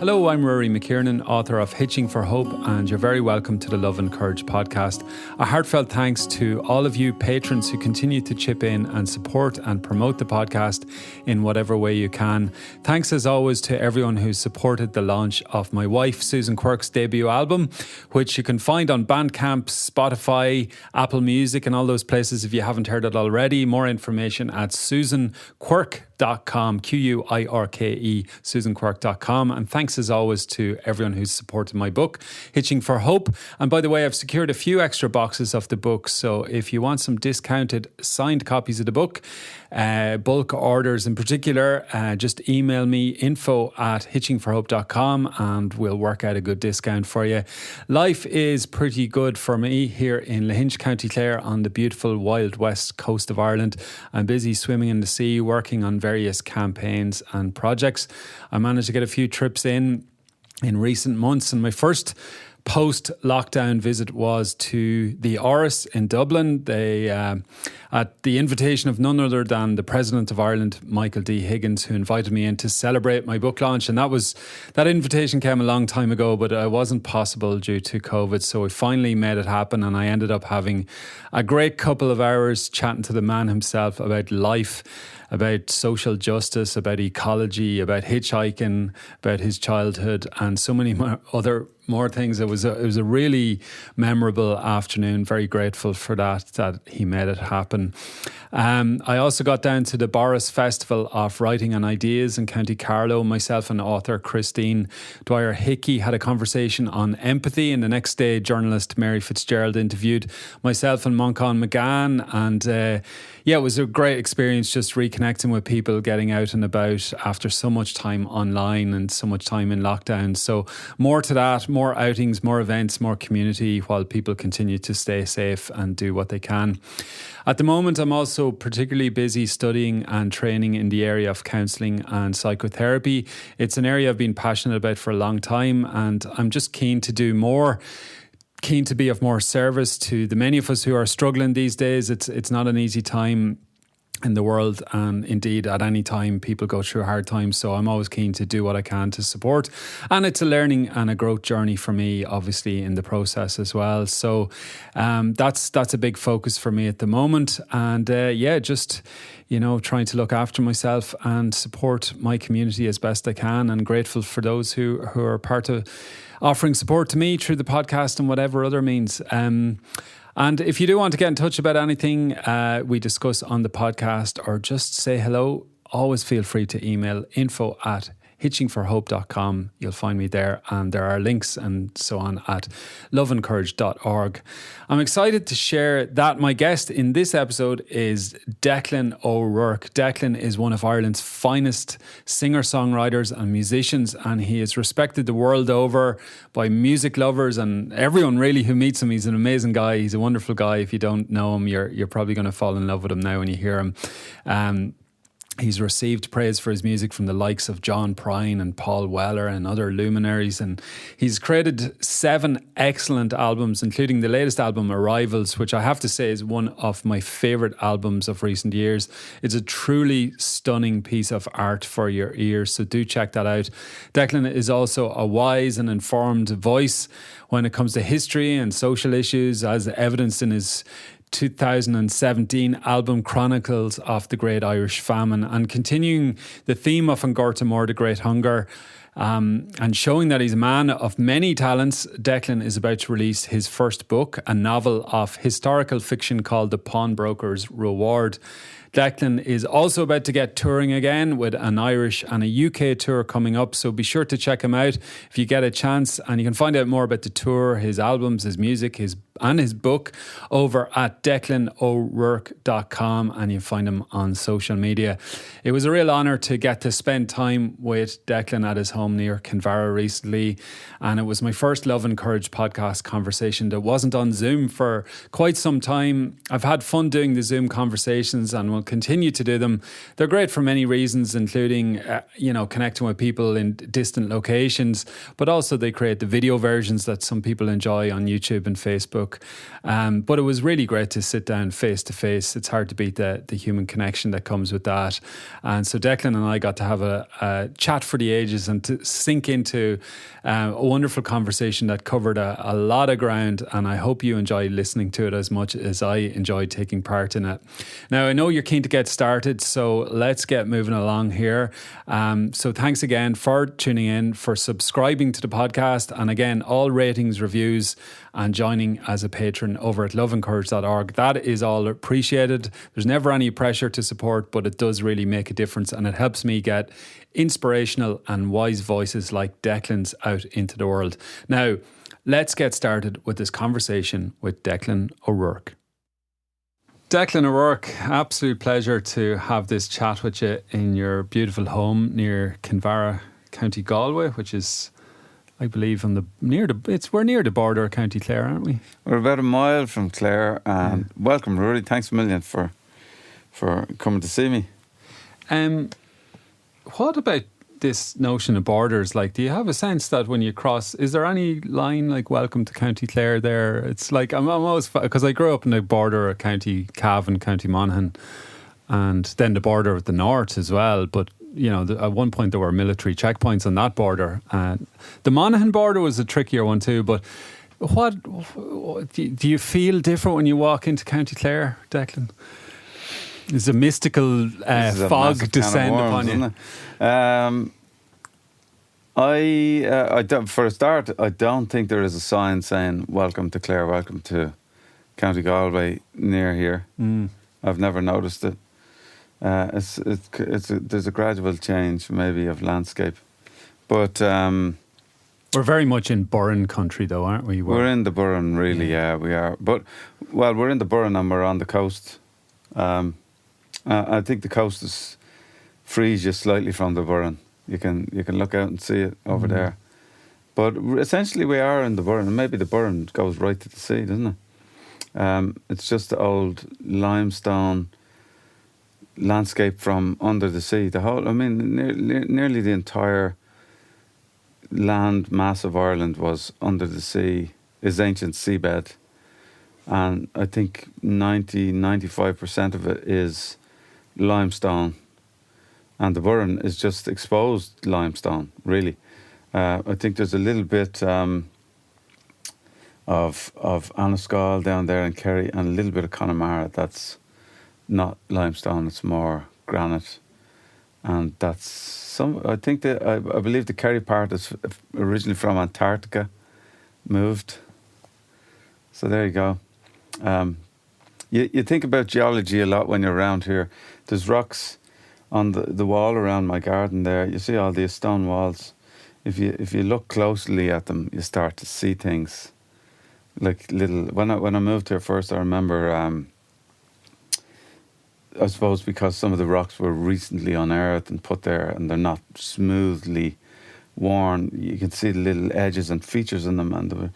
Hello, I'm Rory McKiernan, author of Hitching for Hope, and you're very welcome to the Love and Courage podcast. A heartfelt thanks to all of you patrons who continue to chip in and support and promote the podcast in whatever way you can. Thanks as always to everyone who supported the launch of my wife Susan Quirke's debut album, which you can find on Bandcamp, Spotify, Apple Music and all those places if you haven't heard it already. More information at susanquirke.com, Quirke, susanquirke.com. And thanks as always to everyone who's supported my book, Hitching for Hope. And by the way, I've secured a few extra boxes of the book. So if you want some discounted signed copies of the book, bulk orders in particular, just email me info@hitchingforhope.com and we'll work out a good discount for you. Life is pretty good for me here in Lahinch, County Clare on the beautiful wild west coast of Ireland. I'm busy swimming in the sea, working on various campaigns and projects. I managed to get a few trips in recent months, and my first post-lockdown visit was to the Áras in Dublin. They, at the invitation of none other than the President of Ireland, Michael D. Higgins, who invited me in to celebrate my book launch. And that invitation came a long time ago, but it wasn't possible due to COVID. So we finally made it happen, and I ended up having a great couple of hours chatting to the man himself about life, about social justice, about ecology, about hitchhiking, about his childhood, and so many more things. It was a really memorable afternoon. Very grateful for that he made it happen. I also got down to the Boris Festival of Writing and Ideas in County Carlow. Myself and author Christine Dwyer Hickey had a conversation on empathy, and the next day journalist Mary Fitzgerald interviewed myself and Moncon McGann, and it was a great experience just reconnecting with people, getting out and about after so much time online and so much time in lockdown. So more to that, more outings, more events, more community while people continue to stay safe and do what they can. At the moment, I'm also particularly busy studying and training in the area of counselling and psychotherapy. It's an area I've been passionate about for a long time, and I'm just keen to do more. Keen to be of more service to the many of us who are struggling these days. It's not an easy time in the world, and indeed at any time people go through hard times, so I'm always keen to do what I can to support, and it's a learning and a growth journey for me obviously in the process as well. So that's a big focus for me at the moment, and just trying to look after myself and support my community as best I can, and grateful for those who are part of offering support to me through the podcast and whatever other means. And if you do want to get in touch about anything we discuss on the podcast, or just say hello, always feel free to email info@hitchingforhope.com. You'll find me there, and there are links and so on at loveandcourage.org. I'm excited to share that my guest in this episode is Declan O'Rourke. Declan is one of Ireland's finest singer-songwriters and musicians, and he is respected the world over by music lovers and everyone really who meets him. He's an amazing guy. He's a wonderful guy. If you don't know him, you're probably going to fall in love with him now when you hear him. He's received praise for his music from the likes of John Prine and Paul Weller and other luminaries, and he's created 7 excellent albums, including the latest album, Arrivals, which I have to say is one of my favourite albums of recent years. It's a truly stunning piece of art for your ears, so do check that out. Declan is also a wise and informed voice when it comes to history and social issues, as evidenced in his 2017 album Chronicles of the Great Irish Famine, and continuing the theme of An Gorta Mór, the Great Hunger, and showing that he's a man of many talents. Declan is about to release his first book, a novel of historical fiction called The Pawnbroker's Reward. Declan is also about to get touring again with an Irish and a UK tour coming up, so be sure to check him out if you get a chance, and you can find out more about the tour, his albums, his music, his book over at declano'rourke.com, and you find him on social media. It was a real honour to get to spend time with Declan at his home near Kinvara recently, and it was my first Love and Courage podcast conversation that wasn't on Zoom for quite some time. I've had fun doing the Zoom conversations and will continue to do them. They're great for many reasons, including connecting with people in distant locations, but also they create the video versions that some people enjoy on YouTube and Facebook. But it was really great to sit down face to face. It's hard to beat the human connection that comes with that. And so Declan and I got to have a chat for the ages, and to sink into a wonderful conversation that covered a lot of ground, and I hope you enjoy listening to it as much as I enjoyed taking part in it. Now, I know you're keen to get started, so let's get moving along here. So thanks again for tuning in, for subscribing to the podcast, and again, all ratings, reviews, and joining as a patron over at loveandcourage.org. That is all appreciated. There's never any pressure to support, but it does really make a difference, and it helps me get inspirational and wise voices like Declan's out into the world. Now, let's get started with this conversation with Declan O'Rourke. Declan O'Rourke, absolute pleasure to have this chat with you in your beautiful home near Kinvara, County Galway, which is, I believe, we're near the border of County Clare, aren't we? We're about a mile from Clare, and welcome, Rory. Thanks a million for coming to see me. What about this notion of borders? Like, do you have a sense that when you cross, is there any line like welcome to County Clare there? It's like, I'm always, because I grew up in the border of County Cavan, County Monaghan, and then the border of the north as well. But, you know, at one point there were military checkpoints on that border. The Monaghan border was a trickier one too, but what do you feel different when you walk into County Clare, Declan? Is a mystical fog descend upon you? I don't, for a start, I don't think there is a sign saying "Welcome to Clare, welcome to County Galway" near here. I've never noticed it. There's a gradual change, maybe, of landscape, but we're very much in Burren country, though, aren't we? We're in the Burren, really. Yeah, we are. But we're in the Burren and we're on the coast. I think the coast is frees you slightly from the Burren. You can look out and see it over there. But essentially we are in the Burren, and maybe the Burren goes right to the sea, doesn't it? It's just the old limestone landscape from under the sea. The whole, I mean, nearly the entire land mass of Ireland was under the sea, is ancient seabed. And I think 95% of it is limestone, and the Burren is just exposed limestone, really. I think there's a little bit of Anascal down there in Kerry, and a little bit of Connemara that's not limestone, it's more granite. And that's some, I think that I believe the Kerry part is originally from Antarctica, moved. So there you go. You think about geology a lot when you're around here. There's rocks on the wall around my garden there. You see all these stone walls. If you look closely at them, you start to see things like little. When I moved here first, I remember. I suppose because some of the rocks were recently unearthed and put there, and they're not smoothly worn. You can see the little edges and features in them, and they were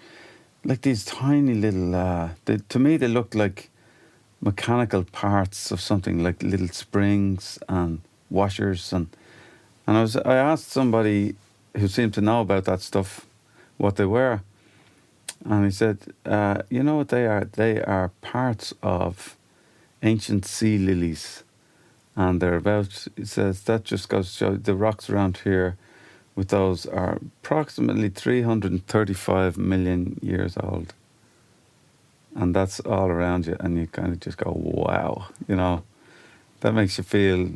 like these tiny little. To me, they looked like mechanical parts of something, like little springs and washers, and I asked somebody who seemed to know about that stuff what they were, and he said, you know what they are? They are parts of ancient sea lilies, and they're about, it says, that just goes to show the rocks around here with those are approximately 335 million years old. And that's all around you, and you kind of just go, wow, you know. That makes you feel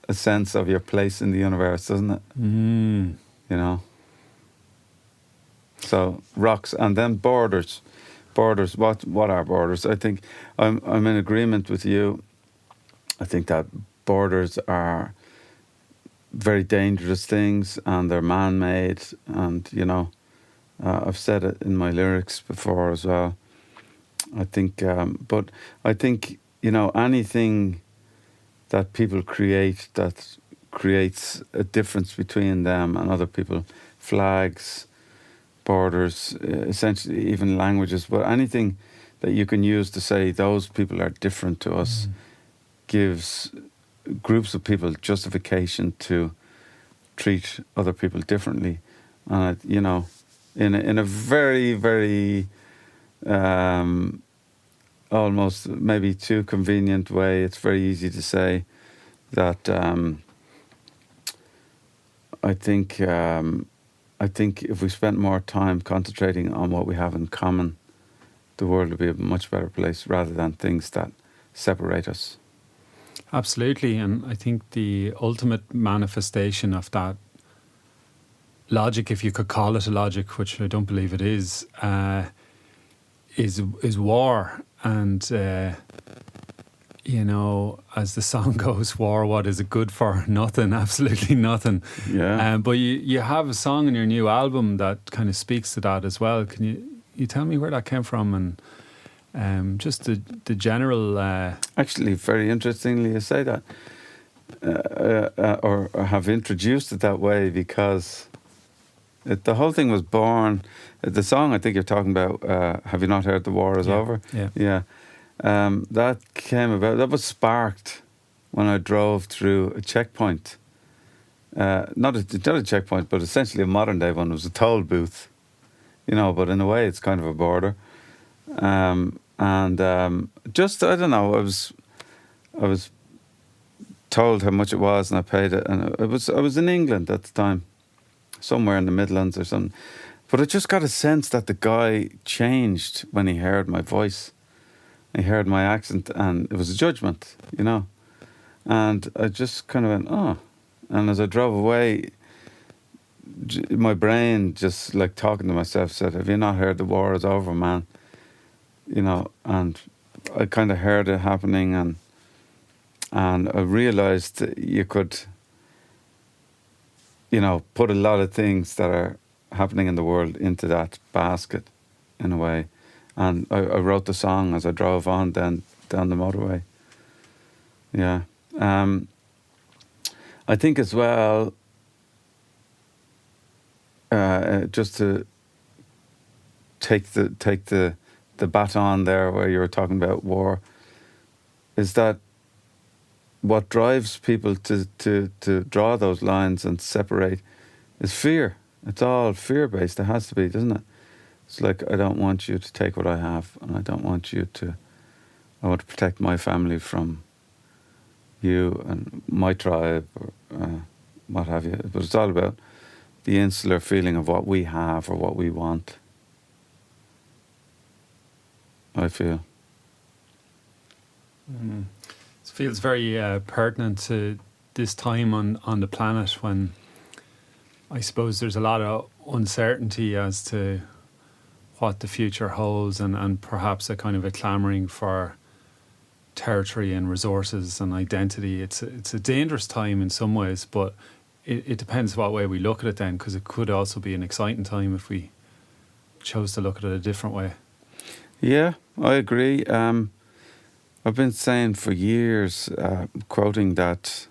a sense of your place in the universe, doesn't it? You know. So rocks, and then borders. Borders, what are borders? I think I'm in agreement with you. I think that borders are very dangerous things, and they're man-made, and, you know, I've said it in my lyrics before as well. I think, but I think, you know, anything that people create that creates a difference between them and other people, flags, borders, essentially even languages, but anything that you can use to say those people are different to us gives groups of people justification to treat other people differently. And, you know, in a very, very almost maybe too convenient way, it's very easy to say that I I think if we spent more time concentrating on what we have in common, the world would be a much better place rather than things that separate us. Absolutely. And I think the ultimate manifestation of that logic, if you could call it a logic, which I don't believe it is war. And, as the song goes, war, what is it good for? Nothing, absolutely nothing. Yeah. But you have a song in your new album that kind of speaks to that as well. Can you tell me where that came from and just the general... Actually, very interestingly you say that, or have introduced it that way, because the whole thing was born... The song I think you're talking about, Have You Not Heard the War Is Over? Yeah. That came about, that was sparked when I drove through a checkpoint. Not a checkpoint, but essentially a modern day one. It was a toll booth, but in a way it's kind of a border. Just, I don't know, I was told how much it was and I paid it. And I was in England at the time, somewhere in the Midlands or something. But I just got a sense that the guy changed when he heard my voice. He heard my accent and it was a judgment, And I just kind of went, oh. And as I drove away, my brain just like talking to myself said, have you not heard the war is over, man? And I kind of heard it happening and I realised that you could, put a lot of things that are happening in the world into that basket in a way. And I wrote the song as I drove on down the motorway. Yeah. I think as well, just to take the baton there where you were talking about war, is that what drives people to draw those lines and separate is fear. It's all fear-based. It has to be, doesn't it? It's like, I don't want you to take what I have, and I want to protect my family from you and my tribe, or what have you. But it's all about the insular feeling of what we have or what we want, I feel. It feels very pertinent to this time on the planet when I suppose there's a lot of uncertainty as to what the future holds and perhaps a kind of a clamouring for territory and resources and identity. It's a dangerous time in some ways, but it depends what way we look at it then, because it could also be an exciting time if we chose to look at it a different way. Yeah, I agree. I've been saying for years, quoting that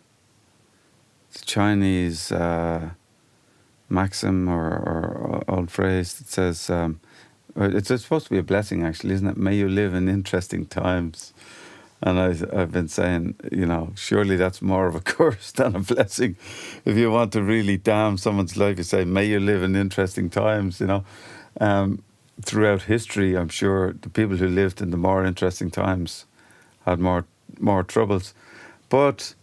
Chinese maxim or old phrase that says, it's supposed to be a blessing actually, isn't it? May you live in interesting times. And I've been saying, surely that's more of a curse than a blessing. If you want to really damn someone's life, you say, may you live in interesting times, Throughout history, I'm sure the people who lived in the more interesting times had more troubles. But,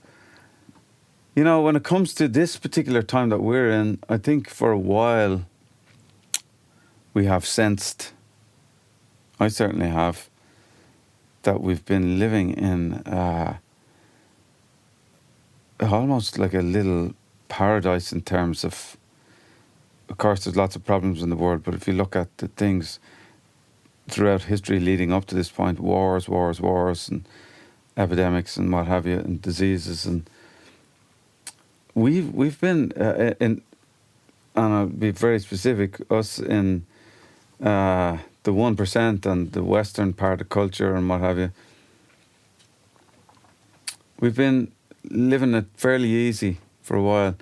when it comes to this particular time that we're in, I think for a while we have sensed, I certainly have, that we've been living in almost like a little paradise in terms of course, there's lots of problems in the world, but if you look at the things throughout history leading up to this point, wars, and epidemics and what have you, and diseases, and we've been in, and I'll be very specific, us in the 1% and the Western part of culture and what have you, we've been living it fairly easy for a while.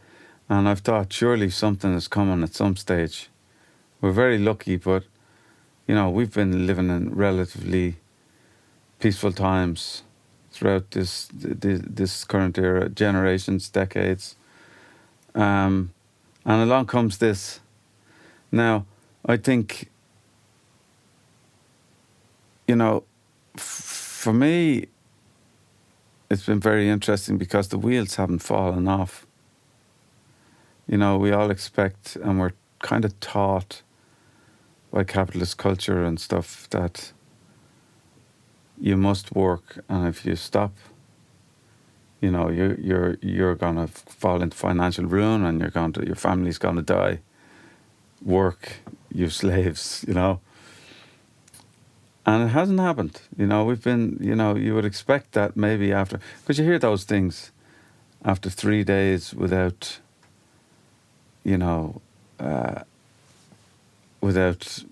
And I've thought, surely something is coming at some stage. We're very lucky, but, we've been living in relatively peaceful times throughout this current era, generations, decades. And along comes this. Now, I think, for me, it's been very interesting because the wheels haven't fallen off. You know, we all expect, and we're kind of taught by capitalist culture and stuff, that you must work, and if you stop, you know, you're gonna fall into financial ruin, and your family's gonna die. Work, you slaves, you know. And it hasn't happened. You know, we've been, you know, you would expect that maybe after, because you hear those things after 3 days without, you know, without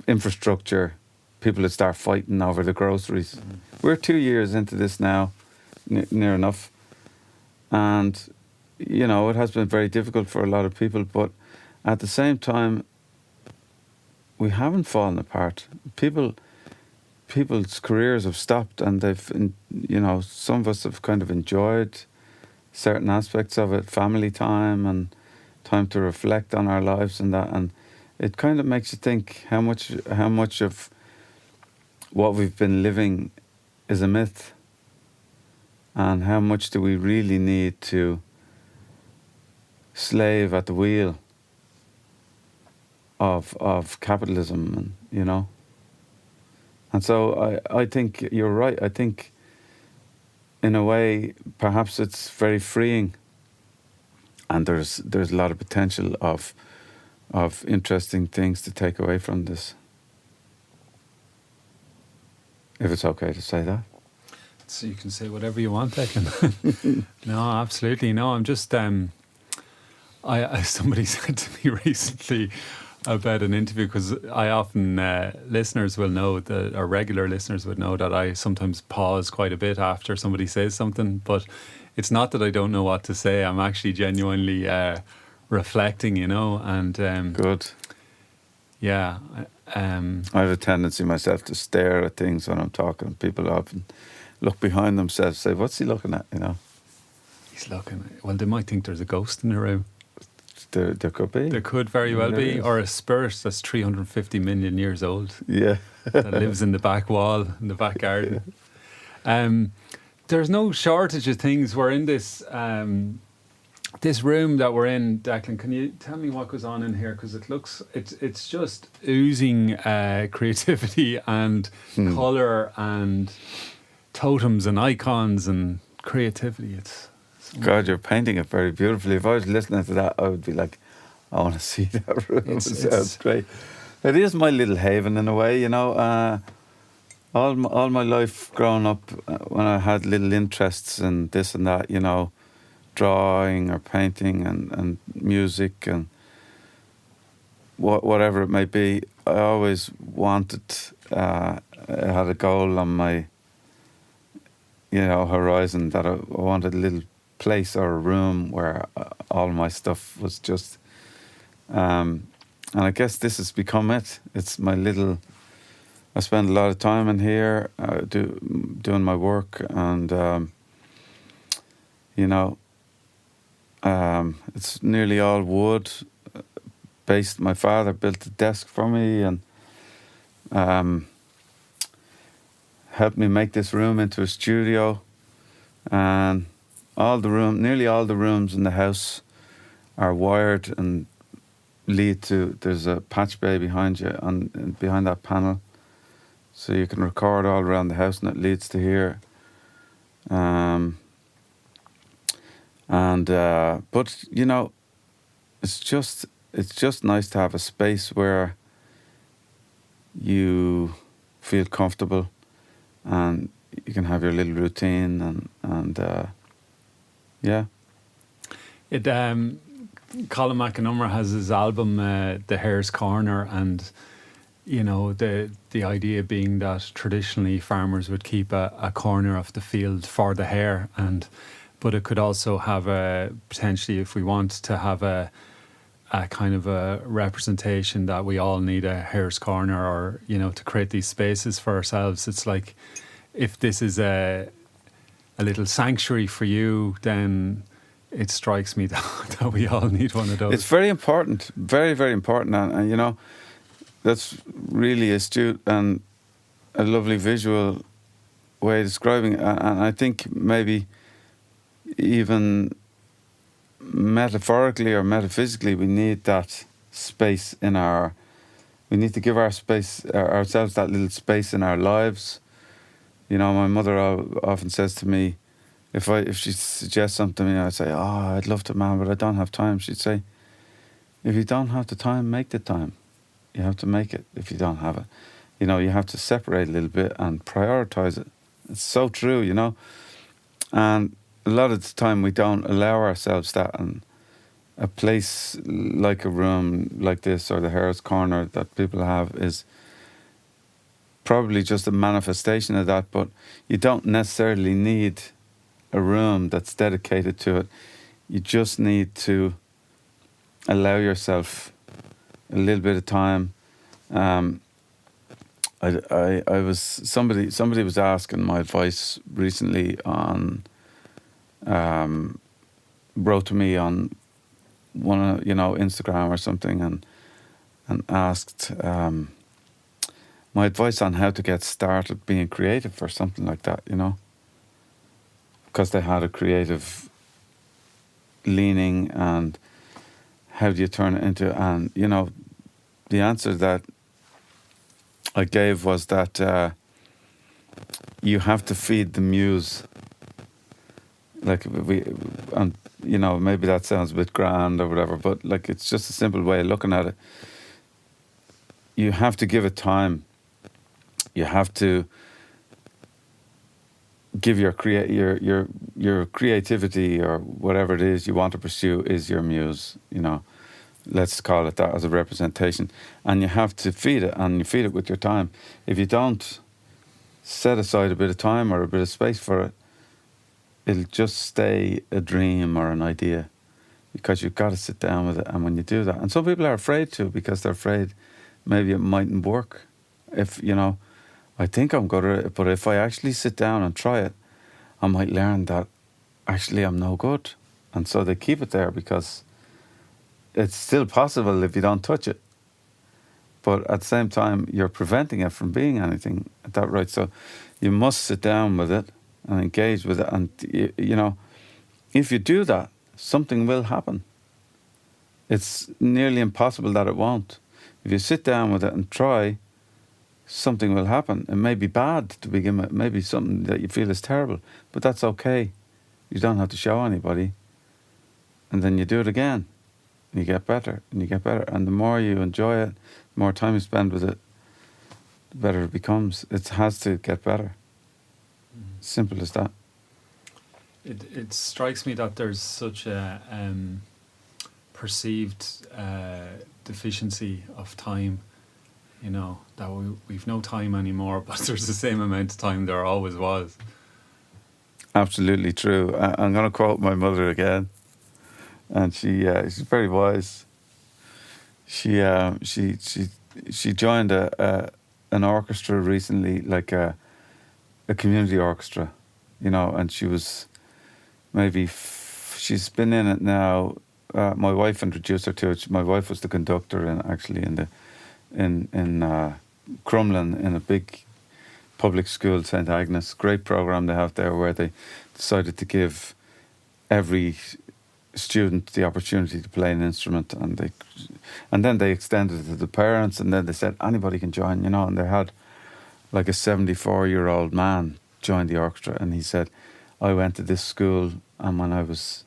infrastructure, people would start fighting over the groceries. Mm-hmm. We're 2 years into this now, near enough. And, you know, it has been very difficult for a lot of people, but at the same time, we haven't fallen apart. People's careers have stopped, and they've, you know, some of us have kind of enjoyed certain aspects of it, family time and time to reflect on our lives and that, and it kind of makes you think how much of what we've been living is a myth, and how much do we really need to slave at the wheel of capitalism, and, you know. And so I think you're right. I think in a way perhaps it's very freeing, and there's a lot of potential of interesting things to take away from this. If it's okay to say that. So you can say whatever you want, Declan. No, absolutely. No, I'm just somebody said to me recently about an interview, because I often, listeners will know that, or regular listeners would know that I sometimes pause quite a bit after somebody says something, but it's not that I don't know what to say. I'm actually genuinely reflecting, you know, and good. Yeah. I have a tendency myself to stare at things when I'm talking. People often look behind themselves, say, "What's he looking at?" You know. He's looking. Well, they might think there's a ghost in the room. There could be. There could very well be, or a spirit that's 350 million years old. Yeah, that lives in the back wall, in the back garden. There's no shortage of things. We're in this this room that we're in, Declan. Can you tell me what goes on in here? Because it's just oozing creativity and colour and totems and icons and creativity. God, you're painting it very beautifully. If I was listening to that, I would be like, I want to see that room. It sounds great. It is my little haven in a way, you know. All my life growing up, when I had little interests in this and that, you know, drawing or painting and music and whatever it may be, I always wanted, I had a goal on my, you know, horizon, that I wanted a little place or a room where all my stuff was just, and I guess this has become it. It's my little, I spend a lot of time in here doing my work, and you know, it's nearly all wood based. My father built a desk for me and helped me make this room into a studio, and nearly all the rooms in the house are wired and lead to, there's a patch bay behind you, behind that panel, so you can record all around the house, and it leads to here. But you know, it's just nice to have a space where you feel comfortable and you can have your little routine, and yeah. Colin McAnummer has his album The Hare's Corner, and you know, the idea being that traditionally farmers would keep a corner of the field for the hare, but it could also have potentially, if we want to have a kind of a representation that we all need a hare's corner, or, you know, to create these spaces for ourselves. It's like, if this is a little sanctuary for you, then it strikes me that we all need one of those. It's very important, very, very important. And you know, that's really astute and a lovely visual way of describing it. And I think maybe even metaphorically or metaphysically, we need that space in our. We need to give ourselves that little space in our lives. You know, my mother often says to me, if she suggests something to me, I say, "Oh, I'd love to, man, but I don't have time." She'd say, "If you don't have the time, make the time. You have to make it if you don't have it. You know, you have to separate a little bit and prioritize it." It's so true, you know. And a lot of the time we don't allow ourselves that. And a place like a room like this or the Harris Corner that people have is probably just a manifestation of that. But you don't necessarily need a room that's dedicated to it. You just need to allow yourself a little bit of time. I was somebody was asking my advice recently on wrote to me on one of, you know, Instagram or something and asked my advice on how to get started being creative or something like that, you know, because they had a creative leaning and how do you turn it into, and you know, the answer that I gave was that you have to feed the muse. Like and you know, maybe that sounds a bit grand or whatever, but like it's just a simple way of looking at it. You have to give it time. You have to give your creativity or whatever it is you want to pursue is your muse, you know. Let's call it that as a representation. And you have to feed it, and you feed it with your time. If you don't set aside a bit of time or a bit of space for it, it'll just stay a dream or an idea, because you've got to sit down with it. And when you do that, and some people are afraid to, because they're afraid maybe it mightn't work. If, you know, I think I'm good at it, but if I actually sit down and try it, I might learn that actually I'm no good. And so they keep it there because it's still possible if you don't touch it. But at the same time, you're preventing it from being anything at that rate. So you must sit down with it and engage with it. And, you know, if you do that, something will happen. It's nearly impossible that it won't. If you sit down with it and try, something will happen. It may be bad to begin with. It may be something that you feel is terrible. But that's okay. You don't have to show anybody. And then you do it again. And you get better, and you get better. And the more you enjoy it, the more time you spend with it, the better it becomes. It has to get better. Simple as that. It strikes me that there's such a perceived deficiency of time, you know, that we've no time anymore, but there's the same amount of time there always was. Absolutely true. I'm going to quote my mother again. And she's very wise. She joined an orchestra recently, like a community orchestra, you know. And she was she's been in it now. My wife introduced her to it. My wife was the conductor, in Crumlin, in a big public school, St Agnes. Great program they have there, where they decided to give every student the opportunity to play an instrument, and then they extended it to the parents, and then they said anybody can join, you know. And they had like a 74-year-old man join the orchestra, and he said, I went to this school, and when I was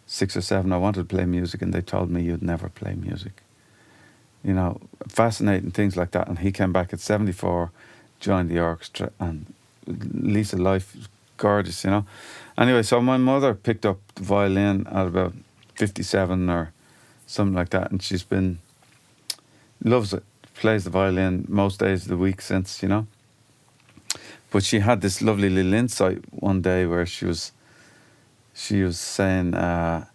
6 or 7 I wanted to play music, and they told me you'd never play music. You know, fascinating things like that. And he came back at 74, joined the orchestra, and leads a life gorgeous, you know. Anyway, so my mother picked up the violin at about 57 or something like that, and loves it, plays the violin most days of the week since, you know. But she had this lovely little insight one day where she was saying that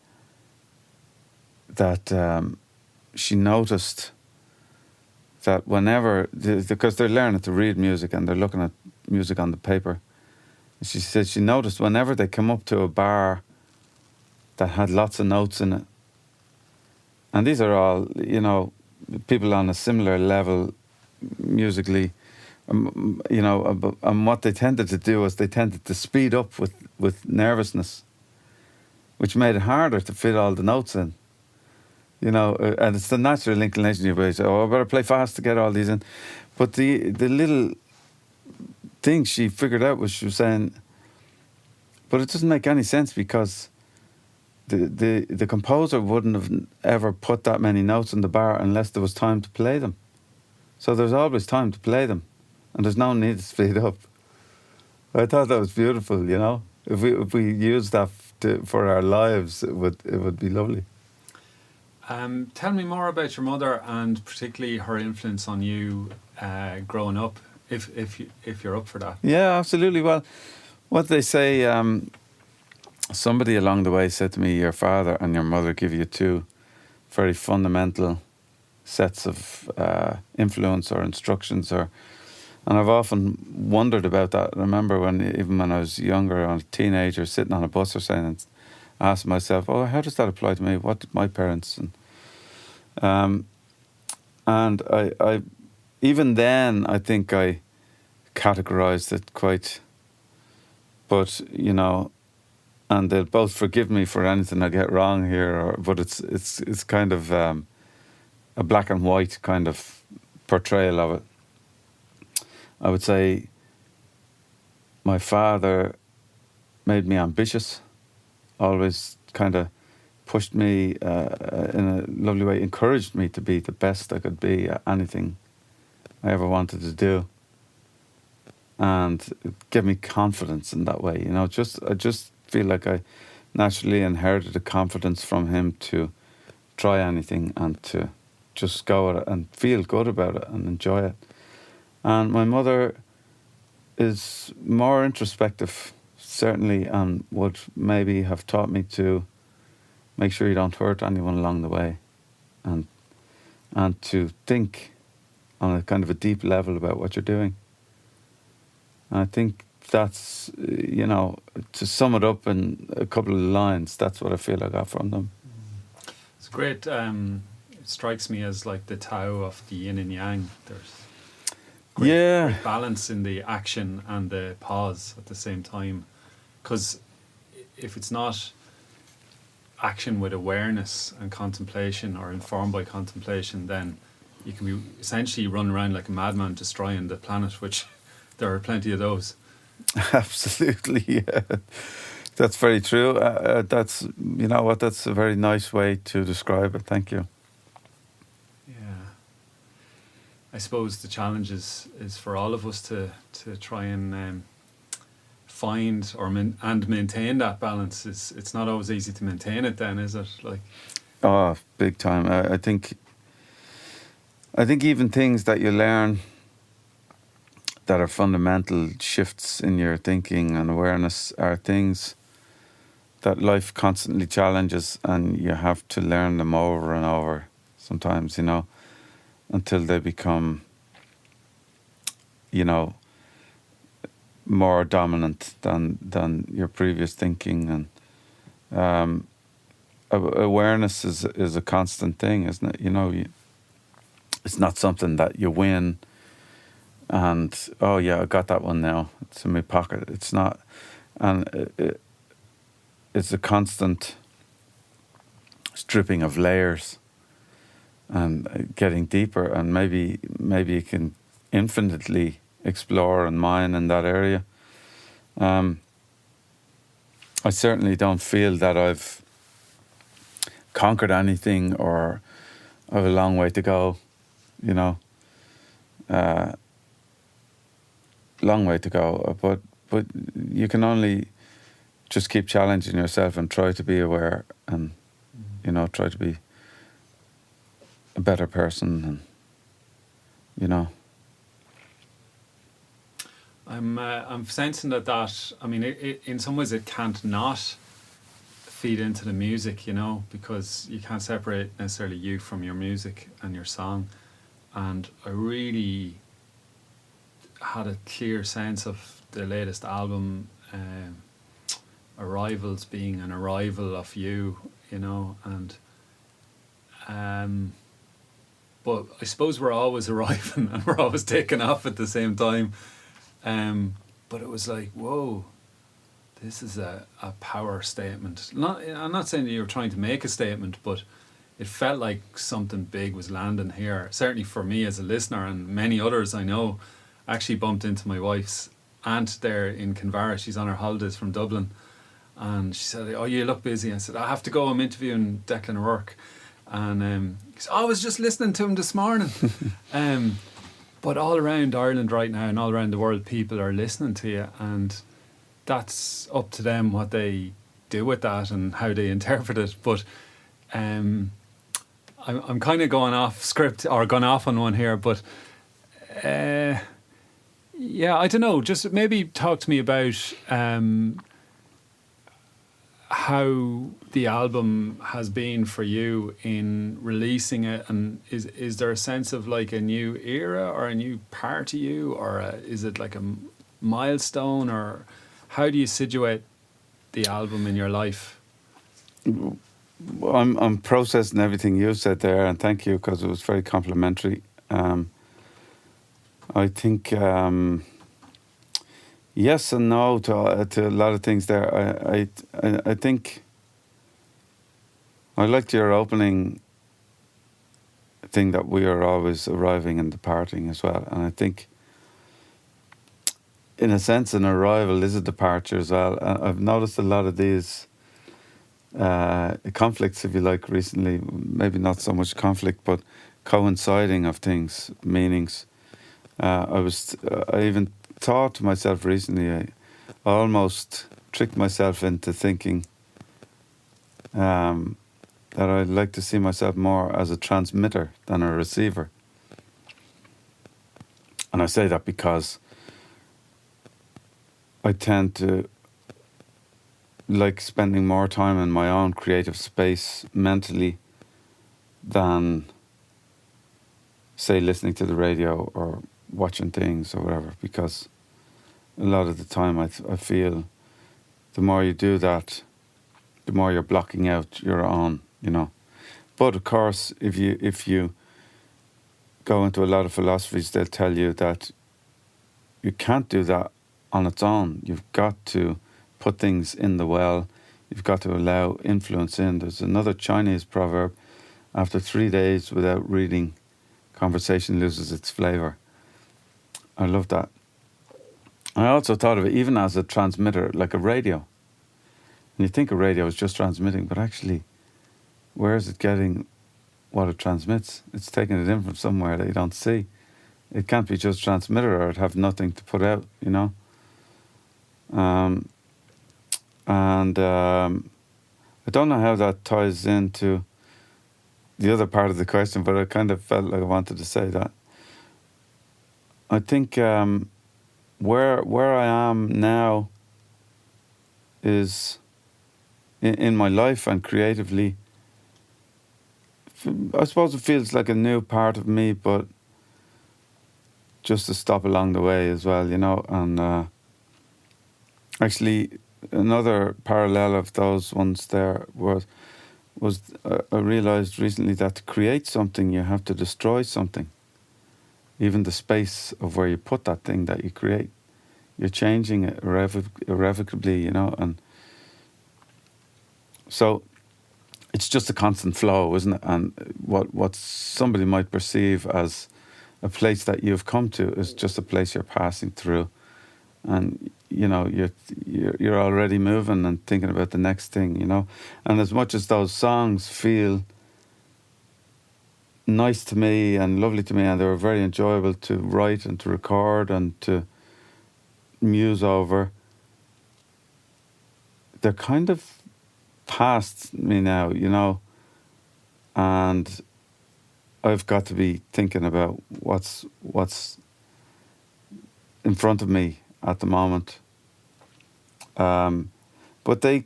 she noticed that whenever, because they're learning to read music and they're looking at music on the paper, she said she noticed whenever they come up to a bar that had lots of notes in it, and these are all, you know, people on a similar level musically, you know, and what they tended to do was they tended to speed up with nervousness, which made it harder to fit all the notes in. You know, and it's the natural inclination you say, oh, I better play fast to get all these in. But the little thing she figured out was she was saying, but it doesn't make any sense because the composer wouldn't have ever put that many notes in the bar unless there was time to play them. So there's always time to play them, and there's no need to speed up. I thought that was beautiful, you know. If we use that for our lives, it would be lovely. Tell me more about your mother and particularly her influence on you growing up, if you're up for that. Yeah, absolutely. Well, what they say, somebody along the way said to me, your father and your mother give you two very fundamental sets of influence or instructions, and I've often wondered about that. I remember even when I was younger, I was a teenager, sitting on a bus or something, and asking myself, oh, how does that apply to me? What did my parents? And I even then, I think I categorised it quite, but, you know, and they'll both forgive me for anything I get wrong here, but it's kind of a black and white kind of portrayal of it. I would say my father made me ambitious, always kind of pushed me in a lovely way, encouraged me to be the best I could be at anything I ever wanted to do, and it gave me confidence in that way. You know, I just feel like I naturally inherited the confidence from him to try anything and to just go at it and feel good about it and enjoy it. And my mother is more introspective, certainly, and would maybe have taught me to make sure you don't hurt anyone along the way, and to think on a kind of a deep level about what you're doing. And I think that's, you know, to sum it up in a couple of lines, that's what I feel I got from them. It's great. It strikes me as like the Tao of the yin and yang. There's great balance in the action and the pause at the same time. Because if it's not action with awareness and contemplation, or informed by contemplation, then you can be essentially running around like a madman destroying the planet, which there are plenty of those. Absolutely, yeah. That's very true. That's, you know what, that's a very nice way to describe it. Thank you. Yeah. I suppose the challenge is for all of us to try and find and maintain that balance. It's not always easy to maintain it then, is it? Like, oh, big time. I think even things that you learn that are fundamental shifts in your thinking and awareness are things that life constantly challenges, and you have to learn them over and over sometimes, you know, until they become, you know, more dominant than your previous thinking. And awareness is a constant thing, isn't it? You know, it's not something that you win and, oh yeah, I got that one now, it's in my pocket. It's not. And it's a constant stripping of layers and getting deeper, and maybe you can infinitely explore and mine in that area. I certainly don't feel that I've conquered anything, or I have a long way to go, you know. Long way to go, but you can only just keep challenging yourself and try to be aware, and you know, try to be a better person, and you know. I'm sensing that I mean, it in some ways it can't not feed into the music, you know, because you can't separate necessarily you from your music and your song. And I really had a clear sense of the latest album, Arrivals, being an arrival of you, you know, and but I suppose we're always arriving and we're always taking off at the same time. But it was like, whoa, this is a power statement. I'm not saying that you were trying to make a statement, but it felt like something big was landing here. Certainly for me as a listener, and many others I know. I actually bumped into my wife's aunt there in Kinvara. She's on her holidays from Dublin. And she said, "Oh, you look busy." I said, "I have to go. I'm interviewing Declan O'Rourke." And he said, "I was just listening to him this morning." But all around Ireland right now and all around the world, people are listening to you. And that's up to them what they do with that and how they interpret it. But I'm kind of going off script or gone off on one here. But yeah, I don't know. Just maybe talk to me about how the album has been for you in releasing it, and is there a sense of like a new era or a new part of you, or is it like a milestone, or how do you situate the album in your life? I'm processing everything you said there, and thank you, because it was very complimentary. I think yes and no to a lot of things there. I think I liked your opening thing that we are always arriving and departing as well. And I think, in a sense, an arrival is a departure as well. I've noticed a lot of these conflicts, if you like, recently. Maybe not so much conflict, but coinciding of things, meanings. I even thought to myself recently, I almost tricked myself into thinking that I'd like to see myself more as a transmitter than a receiver. And I say that because I tend to like spending more time in my own creative space mentally than, say, listening to the radio or watching things or whatever, because a lot of the time I feel the more you do that, the more you're blocking out your own, you know. But of course, if you go into a lot of philosophies, they'll tell you that you can't do that on its own. You've got to put things in the well. You've got to allow influence in. There's another Chinese proverb: after 3 days without reading, conversation loses its flavour. I love that. I also thought of it even as a transmitter, like a radio. And you think a radio is just transmitting, but actually, where is it getting what it transmits? It's taking it in from somewhere that you don't see. It can't be just transmitter, or it'd have nothing to put out, you know. I don't know how that ties into the other part of the question, but I kind of felt like I wanted to say that. I think where I am now is in my life and creatively. I suppose it feels like a new part of me, but just a stop along the way as well, you know. And actually, another parallel of those ones there was I realised recently that to create something, you have to destroy something. Even the space of where you put that thing that you create, you're changing it irrevocably, you know. And so it's just a constant flow, isn't it? And what somebody might perceive as a place that you've come to is just a place you're passing through. And you know, you're already moving and thinking about the next thing, you know. And as much as those songs feel nice to me and lovely to me, and they were very enjoyable to write and to record and to muse over, they're kind of past me now, you know. And I've got to be thinking about what's in front of me at the moment. But they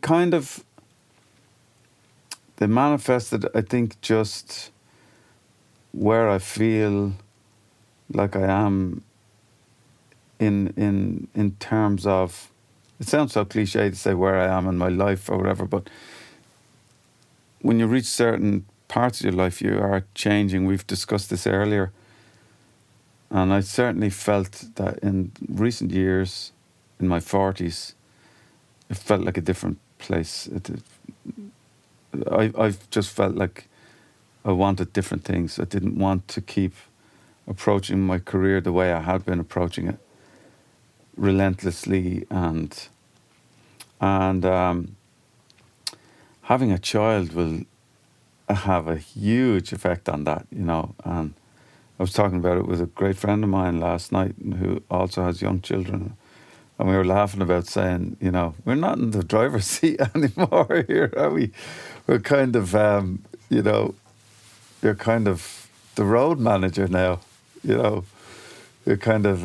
manifested, I think, just where I feel like I am in terms of, it sounds so cliche to say where I am in my life or whatever, but when you reach certain parts of your life, you are changing. We've discussed this earlier. And I certainly felt that in recent years, in my 40s, it felt like a different place. I've just felt like I wanted different things. I didn't want to keep approaching my career the way I had been approaching it, relentlessly, and having a child will have a huge effect on that, you know. And I was talking about it with a great friend of mine last night who also has young children. And we were laughing about saying, you know, we're not in the driver's seat anymore here, are we? We're kind of, you know, you're kind of the road manager now, you know. You're kind of,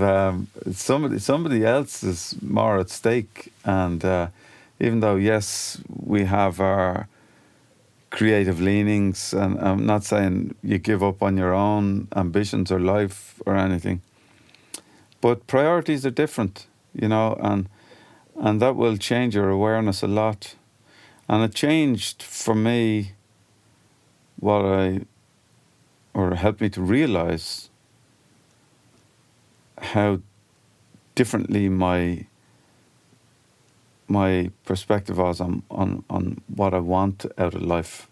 somebody else is more at stake. And even though, yes, we have our creative leanings, and I'm not saying you give up on your own ambitions or life or anything, but priorities are different, you know, and that will change your awareness a lot. And it changed for me or helped me to realise how differently my perspective was on what I want out of life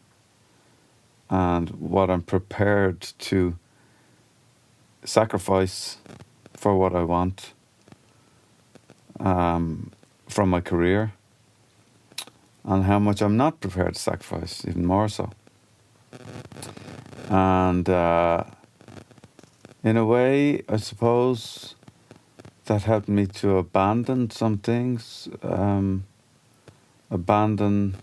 and what I'm prepared to sacrifice for what I want from my career, and how much I'm not prepared to sacrifice, even more so. And in a way, I suppose that helped me to abandon some things, abandon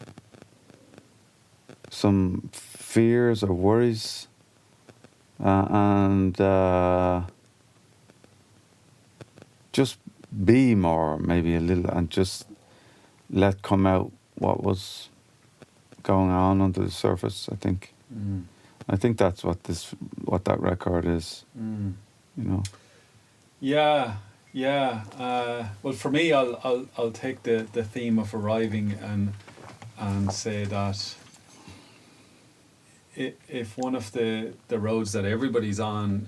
some fears or worries, and just be more, maybe a little, and just let come out what was going on under the surface. I think that's what that record is. You know. Yeah. Well, for me, I'll take the theme of arriving and say that if one of the roads that everybody's on,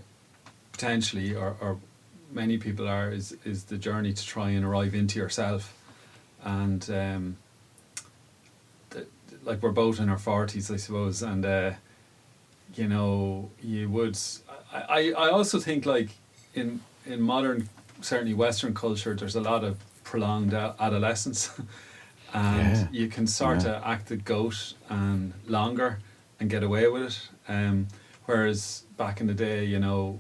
potentially, or many people are, is the journey to try and arrive into yourself, and like we're both in our 40s, I suppose, and you know, you would. I also think, like in modern, certainly Western culture, there's a lot of prolonged adolescence, and you can sort of act the goat and longer and get away with it. Whereas back in the day, you know,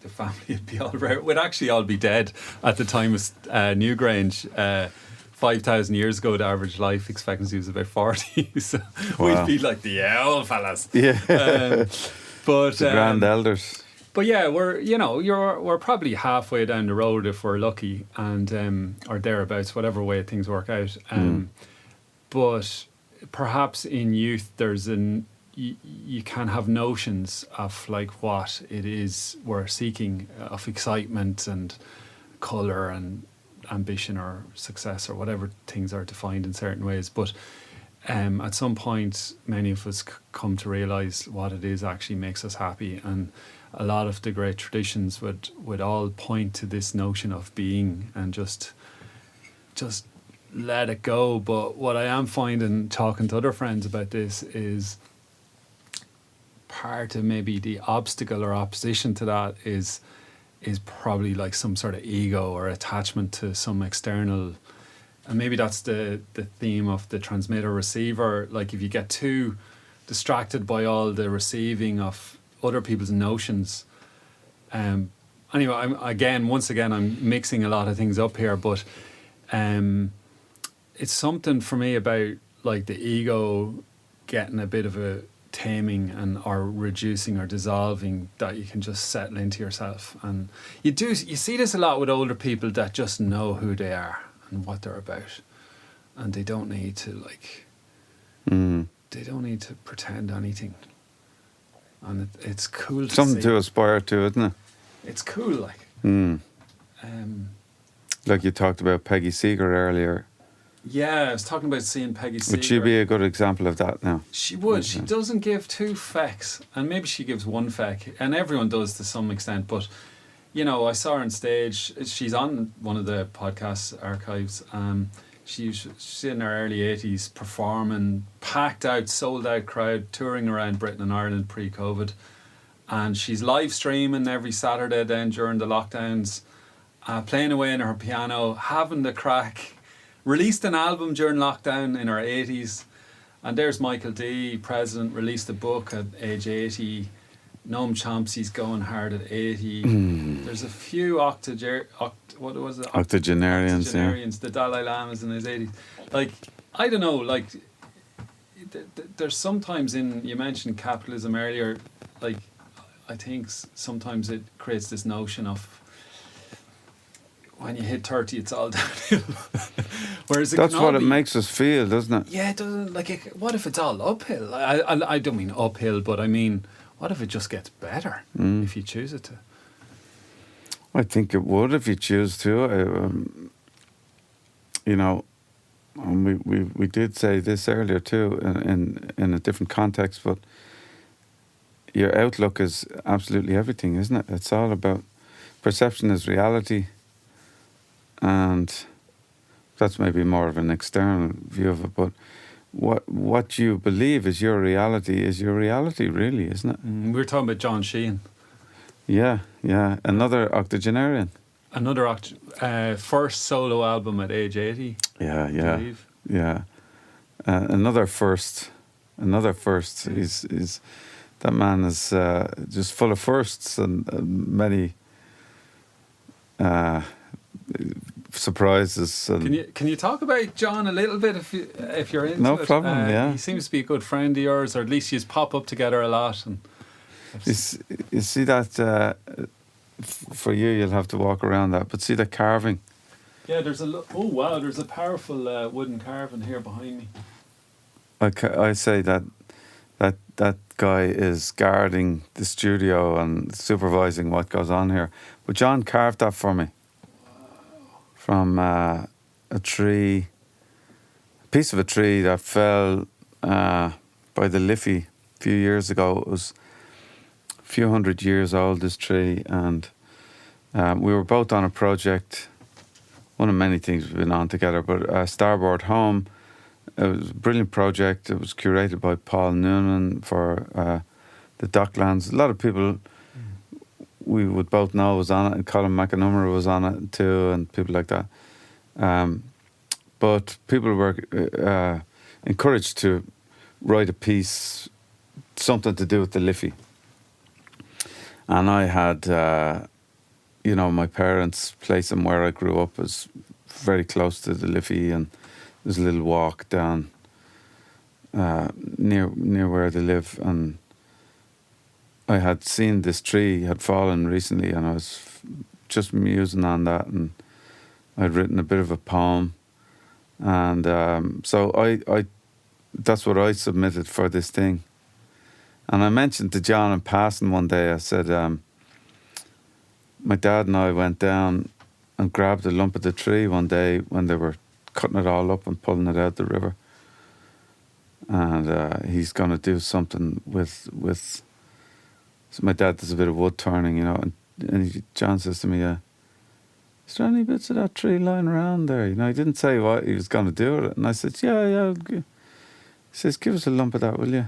the family would be would actually all be dead at the time of Newgrange. 5,000 years ago, the average life expectancy was about 40. So we'd be like the old fellas. Yeah. But the grand elders. But yeah, we're probably halfway down the road if we're lucky, and or thereabouts, whatever way things work out. But perhaps in youth, you can have notions of like what it is we're seeking, of excitement and colour and ambition or success or whatever things are defined in certain ways. But at some point, many of us come to realise what it is actually makes us happy, and a lot of the great traditions would all point to this notion of being and just let it go. But what I am finding, talking to other friends about this, is part of maybe the obstacle or opposition to that is probably like some sort of ego or attachment to some external, and maybe that's the theme of the transmitter receiver. Like if you get too distracted by all the receiving of other people's notions. Anyway, once again I'm mixing a lot of things up here, but it's something for me about like the ego getting a bit of a taming or reducing or dissolving, that you can just settle into yourself. And you see this a lot with older people that just know who they are and what they're about, and they don't need to they don't need to pretend anything. And it's cool to something see. to aspire to, isn't it? It's cool, like. Like you talked about Peggy Seeger earlier. Yeah, I was talking about seeing Peggy Seeger. Would she be a good example of that now? She would. She doesn't give two fecks, and maybe she gives one feck, and everyone does to some extent. But you know, I saw her on stage. She's on one of the podcast archives. she's in her early 80s, performing, packed out, sold out crowd, touring around Britain and Ireland pre-COVID. And she's live streaming every Saturday then during the lockdowns, playing away on her piano, having the crack. Released an album during lockdown in her 80s. And there's Michael D, president, released a book at age 80. Noam Chomsky's going hard at 80. There's a few octogenarians, the Dalai Lama's in his 80s. Like, I don't know, like, there's sometimes you mentioned capitalism earlier, like, I think sometimes it creates this notion of when you hit 30, it's all downhill. Whereas that's what it makes us feel, doesn't it? Yeah, it doesn't. Like, what if it's all uphill? I don't mean uphill, but I mean, what if it just gets better if you choose it to? I think it would if you choose to. You know, and we did say this earlier too, in a different context, but your outlook is absolutely everything, isn't it? It's all about perception is reality. And that's maybe more of an external view of it, but what you believe is your reality, really, isn't it? We were talking about John Sheehan. Yeah, another octogenarian. Another first solo album at age 80. Yeah. Another first. Is that man is just full of firsts and many. Surprises. And can you talk about John a little bit if you're into it? No problem. Yeah, he seems to be a good friend of yours, or at least you pop up together a lot. And you see that for you'll have to walk around that. But see the carving. Yeah, there's a powerful wooden carving here behind me. I say that guy is guarding the studio and supervising what goes on here. But John carved that for me. From a piece of a tree that fell by the Liffey a few years ago. It was a few hundred years old, this tree, and we were both on a project, one of many things we've been on together, but Starboard Home. It was a brilliant project. It was curated by Paul Noonan for the Docklands. A lot of people we would both know was on it, and Colin McAnummer was on it too, and people like that. But people were encouraged to write a piece, something to do with the Liffey. And I had, my parents' place and where I grew up was very close to the Liffey, and there's a little walk down near where they live, and I had seen this tree had fallen recently, and I was just musing on that, and I'd written a bit of a poem, and so I that's what I submitted for this thing. And I mentioned to John in passing one day, I said, my dad and I went down and grabbed a lump of the tree one day when they were cutting it all up and pulling it out the river, and he's going to do something with. So my dad does a bit of wood turning, and John says to me, is there any bits of that tree lying around there? He didn't say what he was going to do with it. And I said, yeah. He says, give us a lump of that, will you?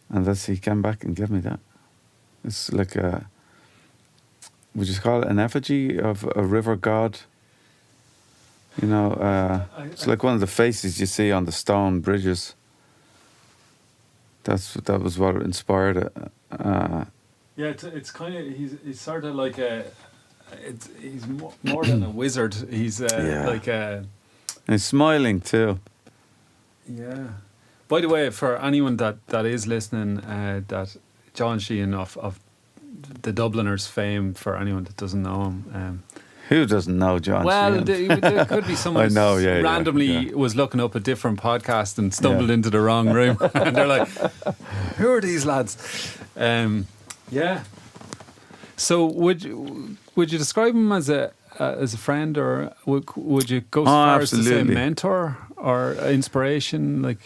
And he came back and gave me that. It's like would you call it an effigy of a river god? It's like one of the faces you see on the stone bridges. That was what inspired it. It's kind of he's sort of like he's more than a wizard. He's and he's smiling too. Yeah. By the way, for anyone that is listening, that John Sheehan of the Dubliners fame, for anyone that doesn't know him. Who doesn't know John Sheehan? There could be someone who randomly was looking up a different podcast and stumbled into the wrong room. And they're like, who are these lads? So would you describe him as a friend, or would you go so far as to say mentor or inspiration? Like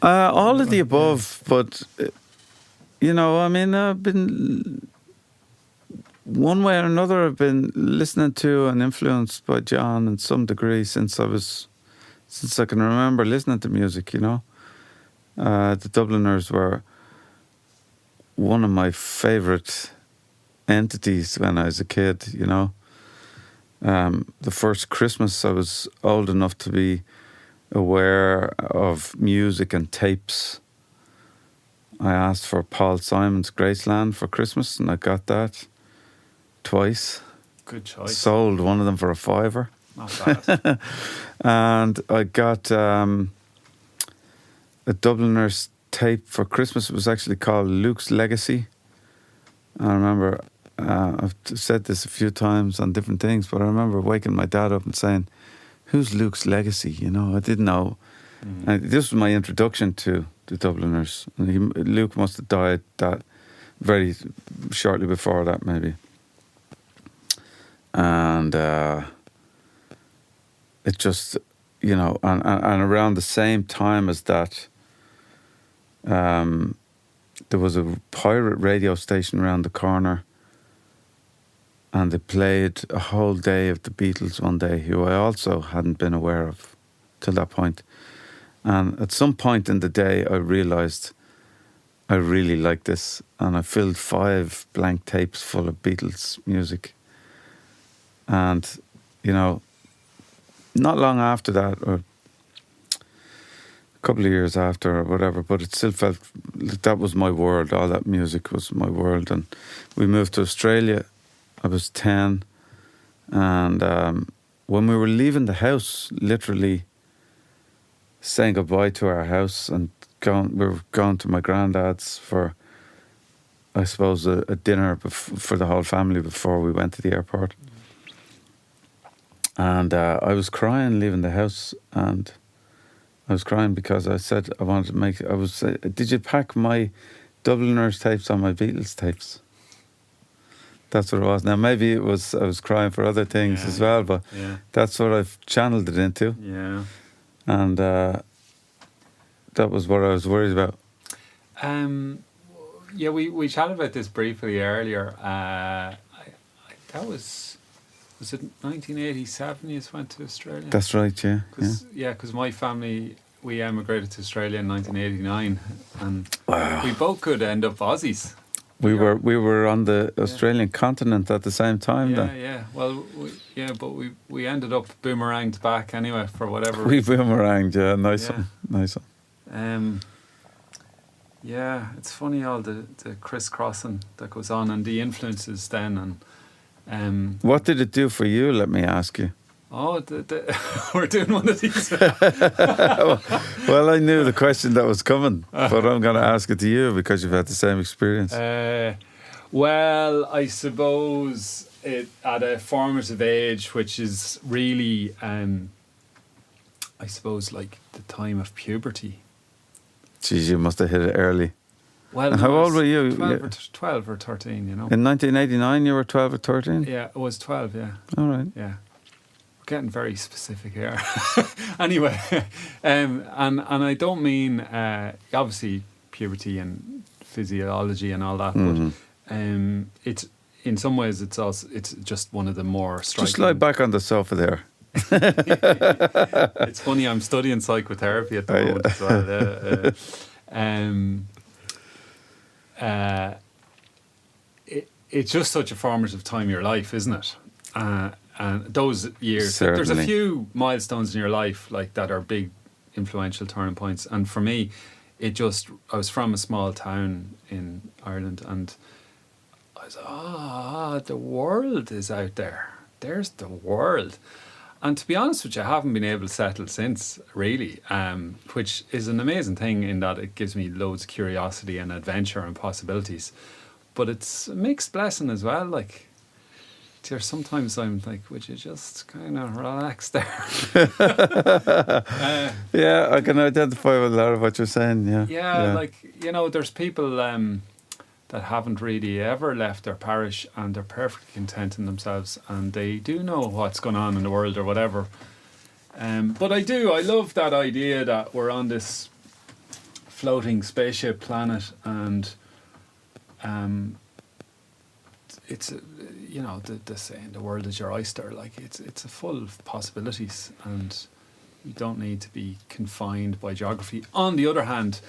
all of the above, but I've been one way or another. I've been listening to and influenced by John in some degree since I was since I can remember listening to music, you know. The Dubliners were one of my favourite entities when I was a kid, you know. The first Christmas I was old enough to be aware of music and tapes. I asked for Paul Simon's Graceland for Christmas, and I got that twice. Good choice. Sold one of them for £5. Not bad. And I got a Dubliners tape for Christmas. It was actually called Luke's Legacy. I remember, I've said this a few times on different things, but I remember waking my dad up and saying, "Who's Luke's Legacy?" You know, I didn't know. And this was my introduction to the Dubliners. And Luke must have died that very shortly before that, maybe. And it just, you know, and around the same time as that, there was a pirate radio station around the corner, and they played a whole day of the Beatles one day, who I also hadn't been aware of till that point. And at some point in the day, I realised I really liked this, and I filled 5 blank tapes full of Beatles music. And, you know, not long after that, or a couple of years after or whatever, but it still felt like that was my world. All that music was my world. And we moved to Australia. I was 10. And when we were leaving the house, literally saying goodbye to our house and we were going to my granddad's for, I suppose, a dinner for the whole family before we went to the airport. And I was crying leaving the house, and I was crying because I said I wanted to make. Did you pack my Dubliners tapes on my Beatles tapes? That's what it was. Now maybe it was I was crying for other things as well, but that's what I've channeled it into. Yeah. And that was what I was worried about. Yeah, we chatted about this briefly earlier. That was it 1987 you went to Australia? That's right, yeah. Because my family, we emigrated to Australia in 1989, and we both could end up Aussies. We were on the Australian continent at the same time then. Yeah. Well, but we ended up boomeranged back anyway for whatever. We boomeranged, yeah. Nice one. Yeah, it's funny all the crisscrossing that goes on and the influences then. And what did it do for you, let me ask you? Oh, we're doing one of these. Well, I knew the question that was coming, but I'm going to ask it to you because you've had the same experience. Well, I suppose it at a formative age, which is really, I suppose, like the time of puberty. Jeez, you must have hit it early. Well, and how old were you? 12 or 13, you know. In 1989, you were 12 or 13? Yeah, it was 12, yeah. All right. Yeah. We're getting very specific here. Anyway, and I don't mean, obviously, puberty and physiology and all that, but it's, in some ways, it's just one of the more striking... Just lie back on the sofa there. It's funny, I'm studying psychotherapy at the moment as well. It's just such a formative time of your life, isn't it? And those years, there's a few milestones in your life like that are big, influential turning points. And for me, I was from a small town in Ireland, and I was, the world is out there. There's the world. And to be honest with you, I haven't been able to settle since, really, which is an amazing thing in that it gives me loads of curiosity and adventure and possibilities. But it's a mixed blessing as well. Like, sometimes I'm like, would you just kind of relax there? Yeah, I can identify with a lot of what you're saying, yeah. Yeah, like, you know, there's people that haven't really ever left their parish and they're perfectly content in themselves and they do know what's going on in the world or whatever. But I love that idea that we're on this floating spaceship planet and it's, you know, the saying, the world is your oyster, like it's full of possibilities and You don't need to be confined by geography. On the other hand,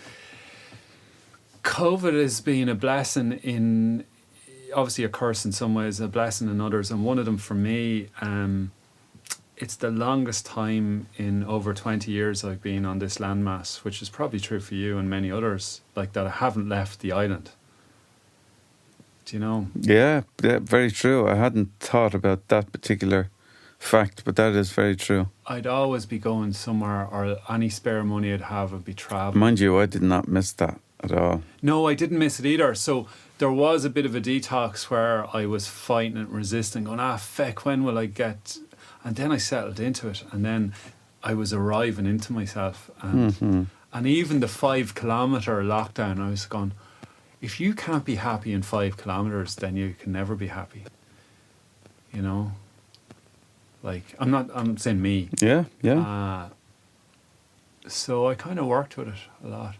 COVID has been a blessing in, obviously a curse in some ways, a blessing in others. And one of them for me, it's the longest time in over 20 years I've been on this landmass, which is probably true for you and many others, like that I haven't left the island. Do you know? Yeah, very true. I hadn't thought about that particular fact, but that is very true. I'd always be going somewhere, or any spare money I'd have would be travelling. Mind you, I did not miss that at all. No, I didn't miss it either. So there was a bit of a detox where I was fighting and resisting, going, feck, when will I get... And then I settled into it, and then I was arriving into myself. And even the 5 kilometre lockdown, I was going, if you can't be happy in 5 kilometres, then you can never be happy. You know? Like, I'm saying me. Yeah. So I kind of worked with it a lot.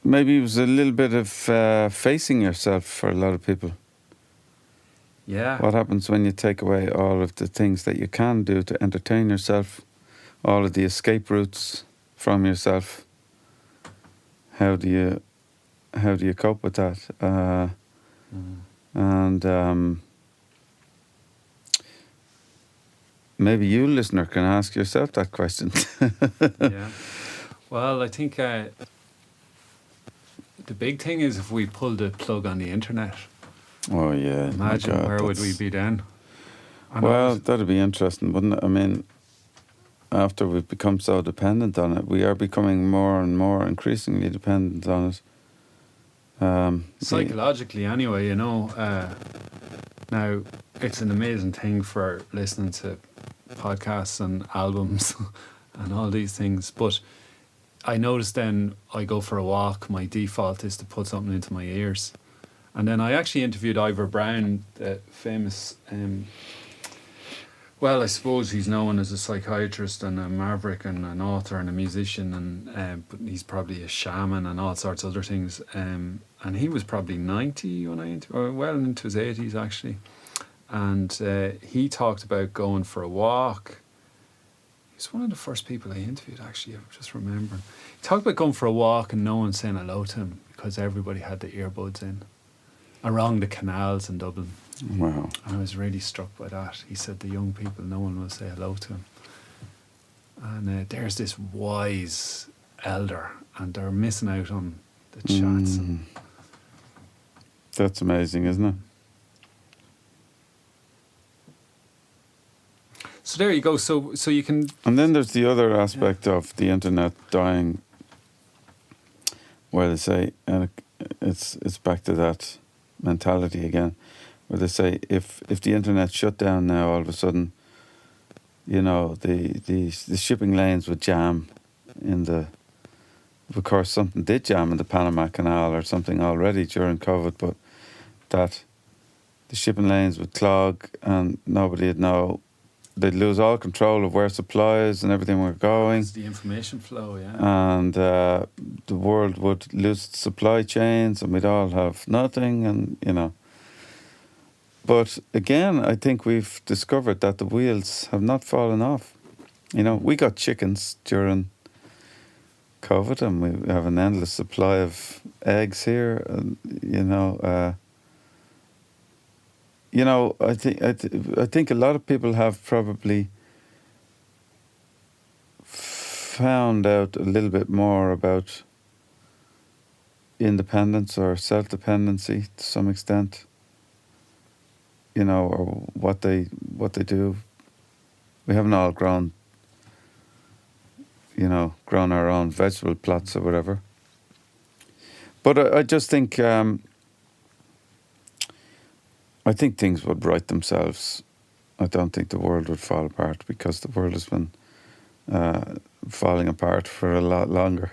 Maybe it was a little bit of facing yourself for a lot of people. Yeah. What happens when you take away all of the things that you can do to entertain yourself, all of the escape routes from yourself? How do you cope with that? And maybe you, listener, can ask yourself that question. Yeah. Well, I think the big thing is if we pull the plug on the internet. Oh, yeah. Imagine where would we be then? Well, that'd be interesting, wouldn't it? I mean, after we've become so dependent on it, we are becoming more and more increasingly dependent on it. Psychologically, anyway, you know. Now, it's an amazing thing for listening to podcasts and albums and all these things, but I noticed then I go for a walk, my default is to put something into my ears. And then I actually interviewed Ivor Brown, the famous, well, I suppose he's known as a psychiatrist and a maverick and an author and a musician, and but he's probably a shaman and all sorts of other things. And he was probably 90 when I interviewed, or well into his 80s actually. And he talked about going for a walk. He's one of the first people I interviewed, actually, I'm just remembering. He talked about going for a walk and no one saying hello to him because everybody had the earbuds in around the canals in Dublin. Wow. And I was really struck by that. He said the young people, no one will say hello to him. And there's this wise elder and they're missing out on the chats. That's amazing, isn't it? So there you go. So you can... And then there's the other aspect of the internet dying, where they say, and it's back to that mentality again, where they say if the internet shut down now, all of a sudden, you know, the shipping lanes would jam of course something did jam in the Panama Canal or something already during COVID, but that the shipping lanes would clog and nobody would know. They'd lose all control of where supplies and everything were going. It's the information flow, yeah. And the world would lose its supply chains and we'd all have nothing, and, you know. But again, I think we've discovered that the wheels have not fallen off. You know, we got chickens during COVID and we have an endless supply of eggs here, and, you know... I think a lot of people have probably found out a little bit more about independence or self-dependency to some extent. You know, or what they do. We haven't all grown our own vegetable plots or whatever. But I just think. I think things would right themselves. I don't think the world would fall apart because the world has been falling apart for a lot longer.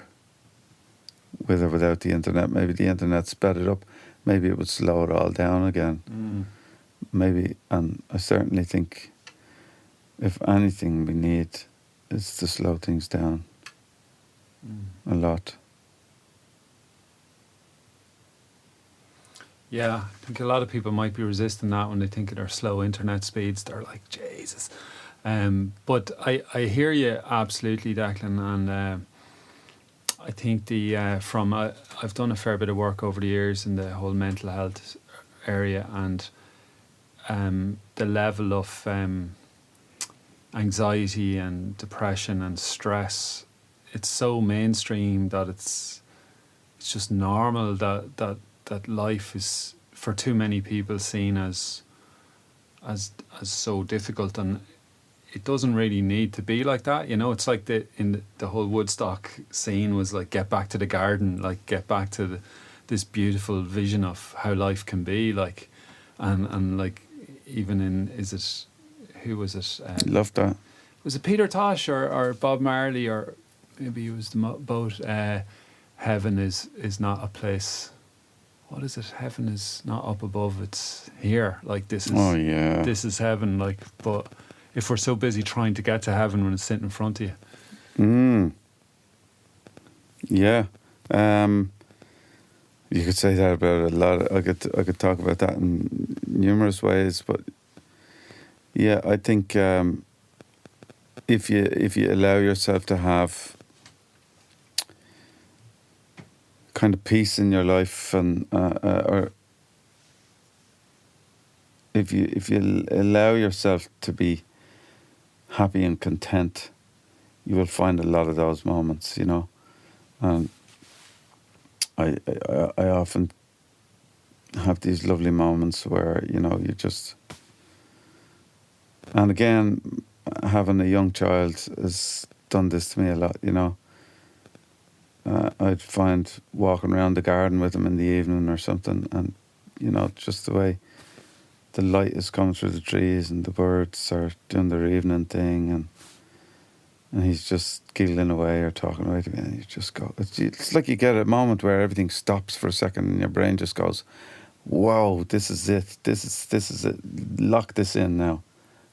With or without the internet, maybe the internet sped it up. Maybe it would slow it all down again. Maybe, and I certainly think if anything we need is to slow things down a lot. Yeah, I think a lot of people might be resisting that when they think of their slow internet speeds. They're like, Jesus. But I hear you absolutely, Declan, and I think I've done a fair bit of work over the years in the whole mental health area, and the level of anxiety and depression and stress, it's so mainstream that it's just normal that life is, for too many people, seen as so difficult, and it doesn't really need to be like that. It's like the whole Woodstock scene was like, get back to the garden, like get back to this beautiful vision of how life can be, like, and like, even in, who was it? Love that. Was it Peter Tosh or Bob Marley, or maybe it was both? Heaven is not a place. What is it? Heaven is not up above; it's here. Like, this is. Oh yeah. This is heaven. Like, but if we're so busy trying to get to heaven when it's sitting in front of you. Yeah. You could say that about a lot. I could talk about that in numerous ways, but yeah, I think if you allow yourself to have kind of peace in your life, and or if you allow yourself to be happy and content, you will find a lot of those moments, And I often have these lovely moments where, you just... And again, having a young child has done this to me a lot, I'd find walking around the garden with him in the evening or something, and, just the way the light is coming through the trees and the birds are doing their evening thing, and he's just giggling away or talking away to me, and you just go... It's like you get a moment where everything stops for a second and your brain just goes, whoa, this is it. This is it. Lock this in now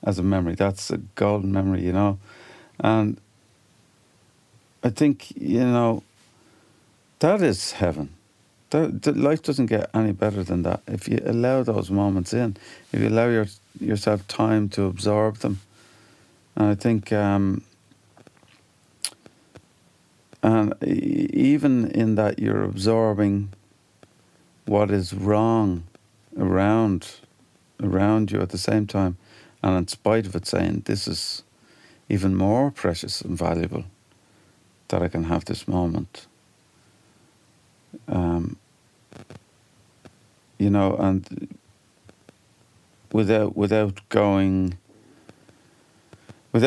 as a memory. That's a golden memory, And I think, that is heaven. Life doesn't get any better than that. If you allow those moments in, if you allow yourself time to absorb them. And I think... And even in that, you're absorbing what is wrong around you at the same time, and in spite of it, saying, this is even more precious and valuable that I can have this moment. And without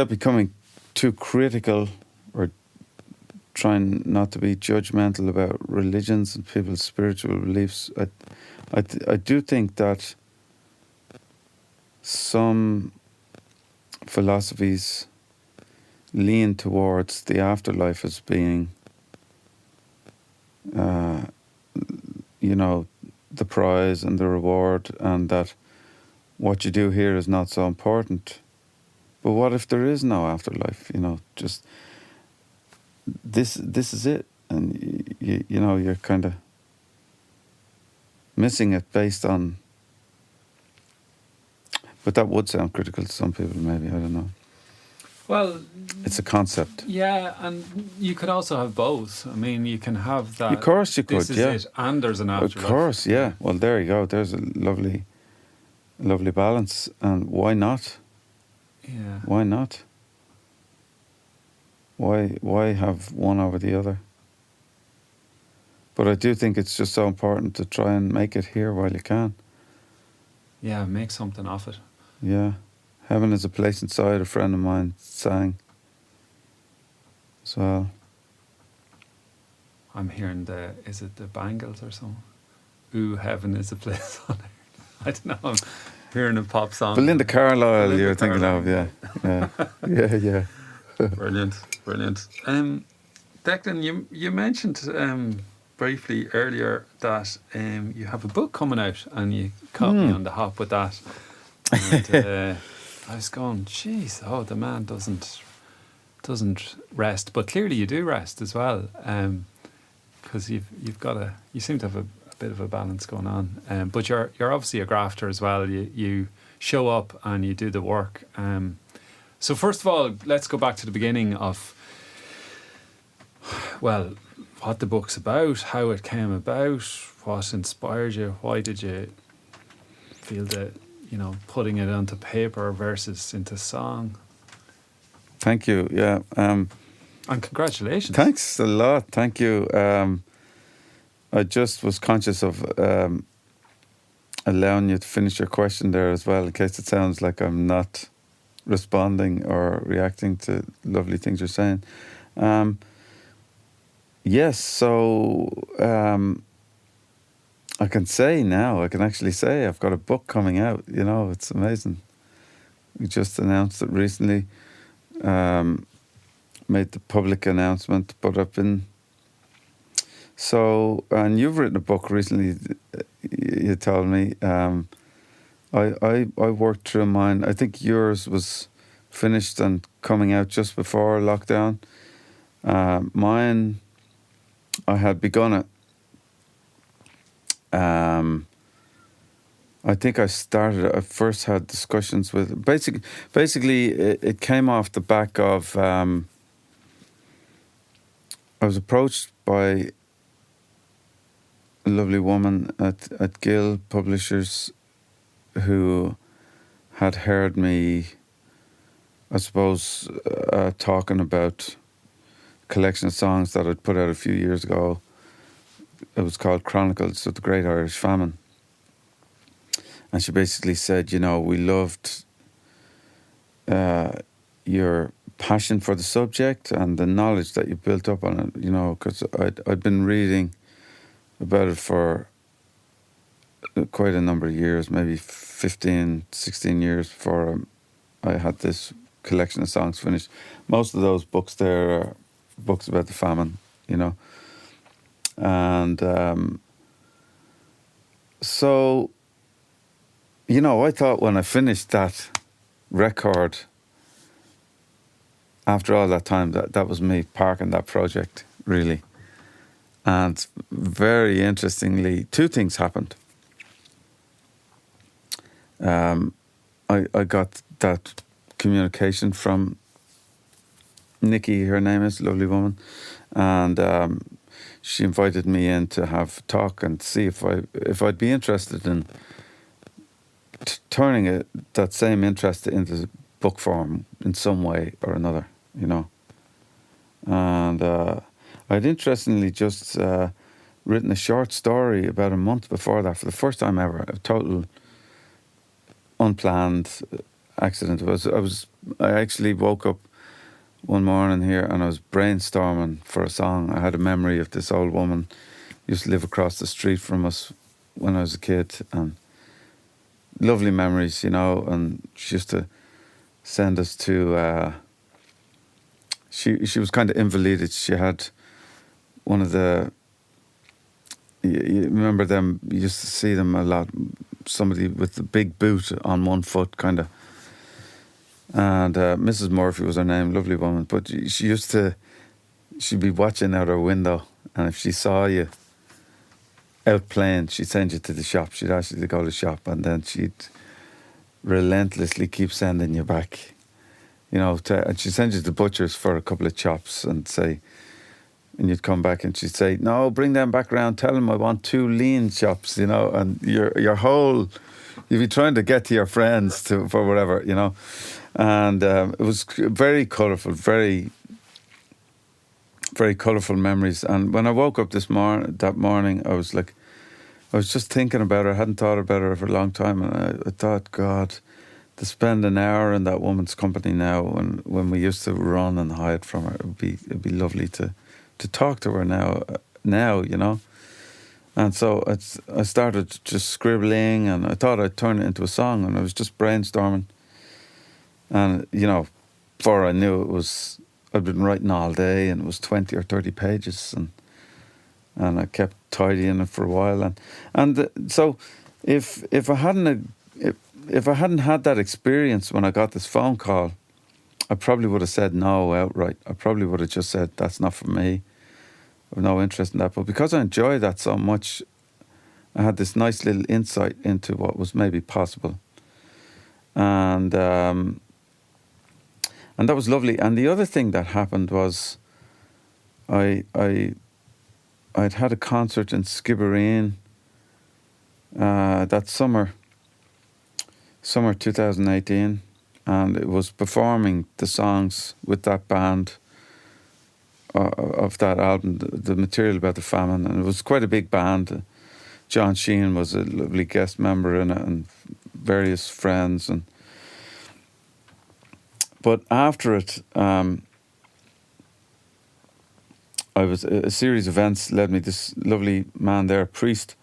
becoming too critical or trying not to be judgmental about religions and people's spiritual beliefs, I do think that some philosophies lean towards the afterlife as being, the prize and the reward, and that what you do here is not so important. But what if there is no afterlife? Just... This is it, and you're kind of missing it based on... But that would sound critical to some people, maybe, I don't know. Well, it's a concept. Yeah, and you could also have both. I mean, you can have that. Of course you could, this is it, and there's an afterlife. Of course, yeah. Well, there you go. There's a lovely balance, and why not? Yeah. Why not? Why have one over the other? But I do think it's just so important to try and make it here while you can. Yeah, make something of it. Yeah. Heaven is a place inside, a friend of mine sang. So I'm hearing is it the Bangles or something? Ooh, heaven is a place on earth. I don't know. I'm hearing a pop song. Belinda Carlisle, you're thinking of, yeah. Yeah. Brilliant. Declan, you mentioned briefly earlier that you have a book coming out, and you caught me on the hop with that. And I was going, geez, the man doesn't rest, but clearly you do rest as well, because you seem to have a bit of a balance going on. But you're obviously a grafter as well. You show up and you do the work. So first of all, let's go back to the beginning of, well, what the book's about, how it came about, what inspired you, why did you feel that, putting it onto paper versus into song? Thank you. Yeah. And congratulations. Thanks a lot. Thank you. I just was conscious of allowing you to finish your question there as well, in case it sounds like I'm not responding or reacting to lovely things you're saying. Yes, so I can actually say I've got a book coming out. It's amazing. We just announced it recently, made the public announcement, but I've been... So, and you've written a book recently, you told me. I worked through mine. I think yours was finished and coming out just before lockdown. Mine, I had begun it. I think I first had discussions with... Basically, it came off the back of... I was approached by a lovely woman at Gill Publishers who had heard me, I suppose, talking about a collection of songs that I'd put out a few years ago. It was called Chronicles of the Great Irish Famine. And she basically said, we loved your passion for the subject and the knowledge that you built up on it, because I'd been reading about it for quite a number of years, maybe 15, 16 years before I had this collection of songs finished. Most of those books there are books about the famine, And so, I thought when I finished that record, after all that time, that was me parking that project, really. And very interestingly, two things happened. I got that communication from Nikki, her name is, lovely woman, and she invited me in to have a talk and see if I'd be interested in turning that same interest into book form in some way or another, And I'd interestingly just written a short story about a month before that, for the first time ever, a total unplanned accident. I actually woke up one morning here and I was brainstorming for a song. I had a memory of this old woman who used to live across the street from us when I was a kid, and lovely memories, and she used to send us to... She was kind of invalided. She had one of the... You remember them, you used to see them a lot, somebody with the big boot on one foot, kind of. And Mrs. Murphy was her name, lovely woman. But she'd be watching out her window, and if she saw you out playing, she'd send you to the shop. She'd ask you to go to the shop, and then she'd relentlessly keep sending you back. And she'd send you to the butcher's for a couple of chops and and you'd come back and she'd say, no, bring them back around, tell them I want 2 lean chops, and your whole, you'd be trying to get to your friends for whatever, And it was very colourful, very, very colourful memories. And when I woke up that morning, I was just thinking about her. I hadn't thought about her for a long time. And I thought, God, to spend an hour in that woman's company now, when we used to run and hide from her, it'd be lovely to talk to her now, And so I started just scribbling, and I thought I'd turn it into a song, and I was just brainstorming. And, before I knew it, I'd been writing all day, and it was 20 or 30 pages, and I kept tidying it for a while. So if I hadn't had that experience when I got this phone call, I probably would have said no outright. I probably would have just said, that's not for me. I have no interest in that. But because I enjoy that so much, I had this nice little insight into what was maybe possible. And And that was lovely. And the other thing that happened was I'd had a concert in Skibbereen that summer 2018, and it was performing the songs with that band of that album, the material about the famine, and it was quite a big band. John Sheehan was a lovely guest member in it, and various friends. But after it, a series of events led me. This lovely man there, a priest,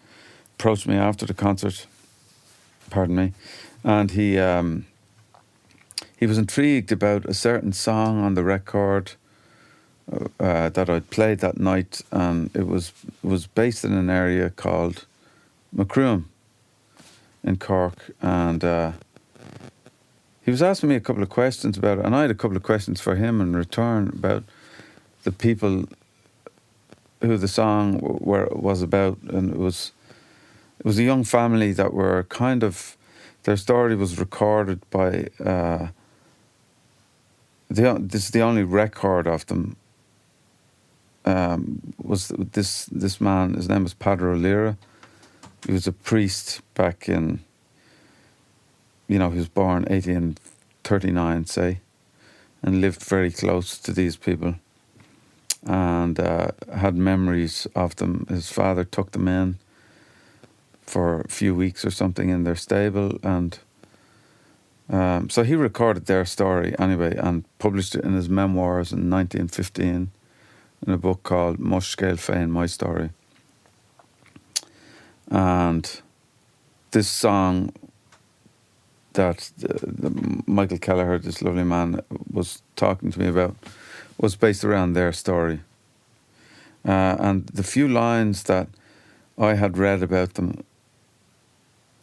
approached me after the concert. Pardon me, and he was intrigued about a certain song on the record that I'd played that night, and it was based in an area called Macroom in Cork, and he was asking me a couple of questions about it, and I had a couple of questions for him in return about the people who the song was about, and it was a young family that were kind of, their story was recorded by this is the only record of them. Was this man? His name was Padre O'Leary. He was a priest back in, he was born 1839, say, and lived very close to these people, and had memories of them. His father took them in for a few weeks or something in their stable, and so he recorded their story anyway and published it in his memoirs in 1915 in a book called Mushcale Féin, My Story. And this song that Michael Kelleher, this lovely man, was talking to me about, was based around their story. And the few lines that I had read about them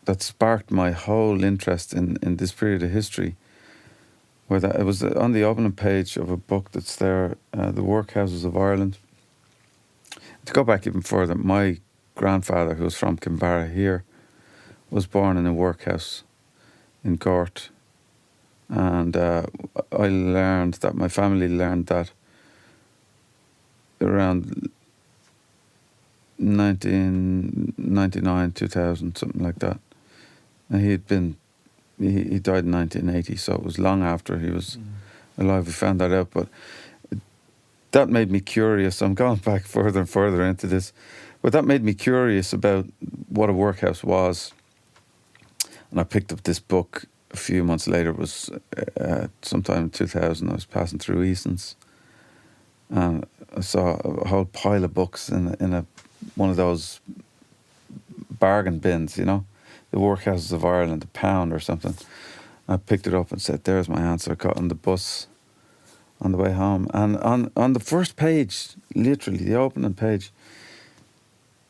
that sparked my whole interest in this period of history, where it was on the opening page of a book that's there, The Workhouses of Ireland. To go back even further, my grandfather, who was from Kinbarra here, was born in a workhouse in Gort, and I learned that, my family learned that around 1999, 2000, something like that. And he died in 1980, so it was long after he was alive we found that out. But that made me curious. I'm going back further and further into this, but that made me curious about what a workhouse was. And I picked up this book a few months later. It was sometime in 2000. I was passing through Eason's, and I saw a whole pile of books in one of those bargain bins, the Workhouses of Ireland, a £1 or something. I picked it up and said, "There's my answer." I got on the bus on the way home, and on the first page, literally the opening page,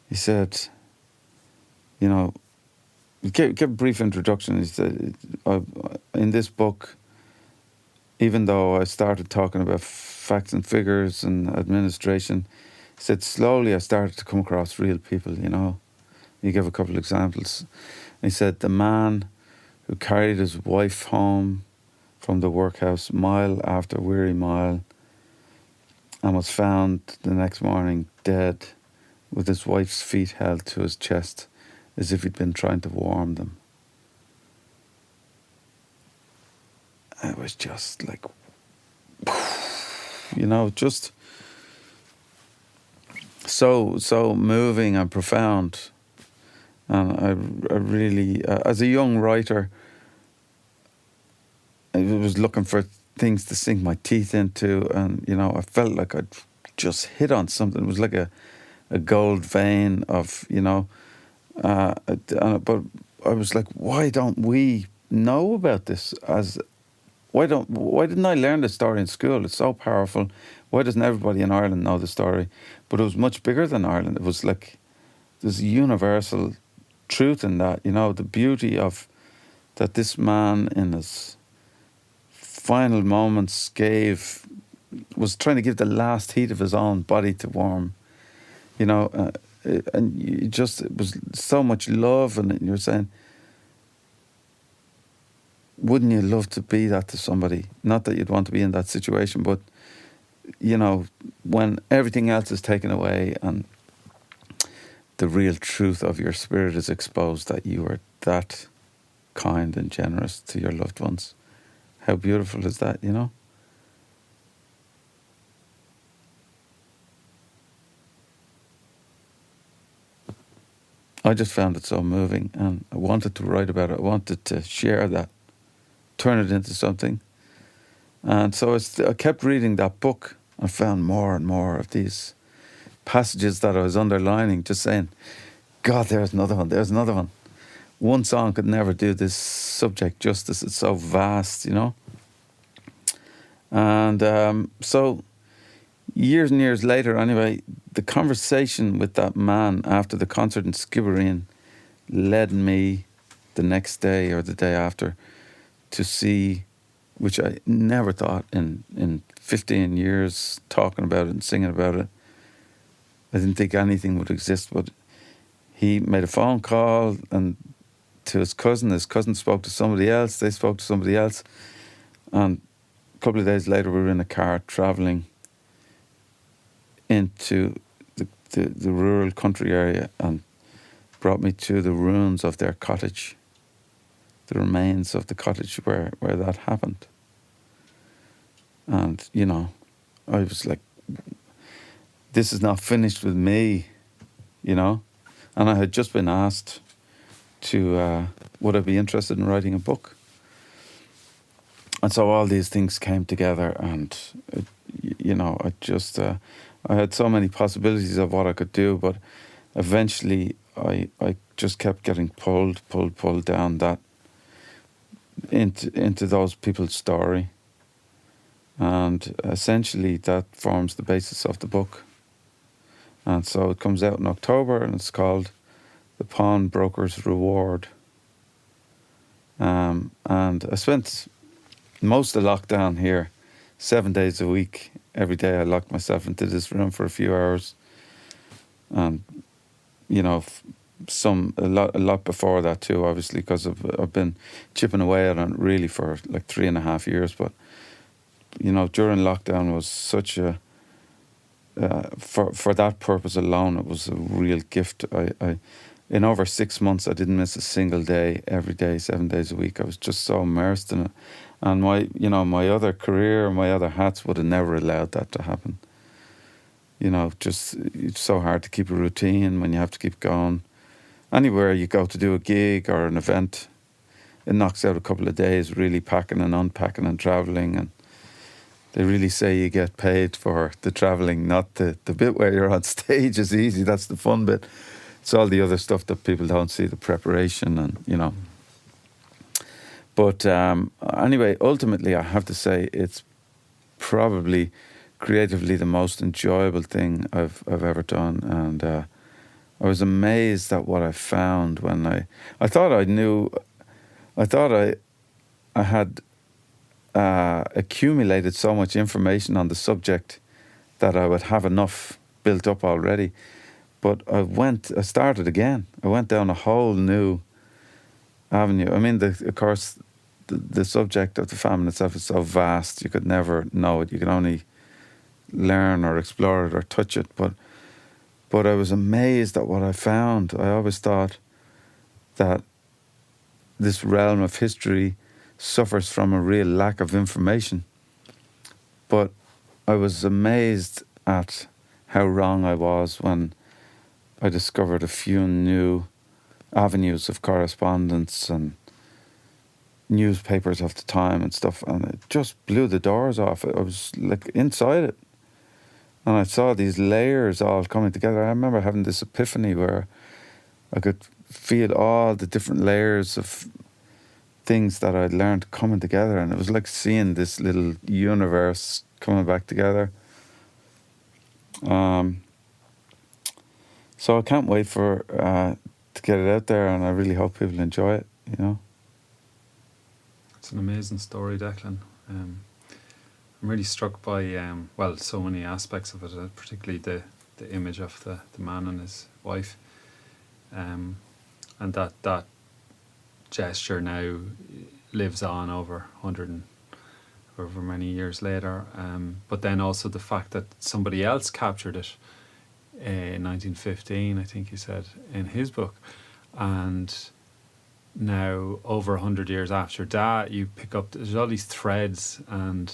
he said, give a brief introduction. He said, in this book, even though I started talking about facts and figures and administration, he said, slowly I started to come across real people, He gave a couple of examples. He said, the man who carried his wife home from the workhouse mile after weary mile and was found the next morning dead with his wife's feet held to his chest as if he'd been trying to warm them. It was just like, just so moving and profound. And I really, as a young writer, I was looking for things to sink my teeth into, and I felt like I'd just hit on something. It was like a gold vein of, but I was like, why don't we know about this? Why didn't I learn the story in school? It's so powerful. Why doesn't everybody in Ireland know the story? But it was much bigger than Ireland. It was like there's universal truth in that, the beauty of that this man in his final moments was trying to give the last heat of his own body to warm, and it was so much love, and you're saying, wouldn't you love to be that to somebody? Not that you'd want to be in that situation, but, you know, when everything else is taken away and the real truth of your spirit is exposed, that you are that kind and generous to your loved ones. How beautiful is that, you know? I just found it so moving, and I wanted to write about it. I wanted to share that, turn it into something. And so I kept reading that book. I found more and more of these passages that I was underlining, just saying, God, there's another one, there's another one. One song could never do this subject justice. It's so vast, you know. And so years and years later, anyway, the conversation with that man after the concert in Skibbereen led me the next day or the day after to see, which I never thought in 15 years talking about it and singing about it, I didn't think anything would exist. But he made a phone call and to his cousin spoke to somebody else, they spoke to somebody else, and a couple of days later we were in a car travelling into the rural country area, and brought me to the ruins of their cottage, the remains of the cottage where that happened. And, you know, I was like, this is not finished with me, you know. And I had just been asked to, would I be interested in writing a book? And so all these things came together, and, you know, I had so many possibilities of what I could do, but eventually I just kept getting pulled down that into those people's story. And essentially that forms the basis of the book. And so it comes out in October, and it's called The Pawnbroker's Reward. And I spent most of lockdown here, 7 days a week. Every day I locked myself into this room for a few hours. And, you know, a lot before that too, obviously, because I've been chipping away at it really for like 3.5 years. But, you know, during lockdown was such a, for that purpose alone, it was a real gift. I in over 6 months, I didn't miss a single day, every day, 7 days a week. I was just so immersed in it. And my other career, my other hats would have never allowed that to happen. You know, just, it's so hard to keep a routine when you have to keep going. Anywhere you go to do a gig or an event, it knocks out a couple of days really packing and unpacking and travelling. And they really say you get paid for the travelling, not the bit where you're on stage is easy. That's the fun bit. It's all the other stuff that people don't see, the preparation and, you know. But anyway, ultimately, I have to say it's probably creatively the most enjoyable thing I've ever done. And I was amazed at what I found when I thought I knew, I thought I had accumulated so much information on the subject that I would have enough built up already. But I started again. I went down a whole new avenue. I mean, of course, the subject of the famine itself is so vast, you could never know it. You can only learn or explore it or touch it. But I was amazed at what I found. I always thought that this realm of history suffers from a real lack of information. But I was amazed at how wrong I was when I discovered a few new avenues of correspondence and newspapers of the time and stuff, and it just blew the doors off. I was like inside it, and I saw these layers all coming together. I remember having this epiphany where I could feel all the different layers of things that I'd learned coming together, and it was like seeing this little universe coming back together. So I can't wait for to get it out there, and I really hope people enjoy it, you know. It's an amazing story, Declan. I'm really struck by, so many aspects of it, particularly the image of the man and his wife. And that gesture now lives on over 100 and over many years later. But then also the fact that somebody else captured it in 1915, I think he said in his book. And now, over 100 years after that, you pick up, there's all these threads. And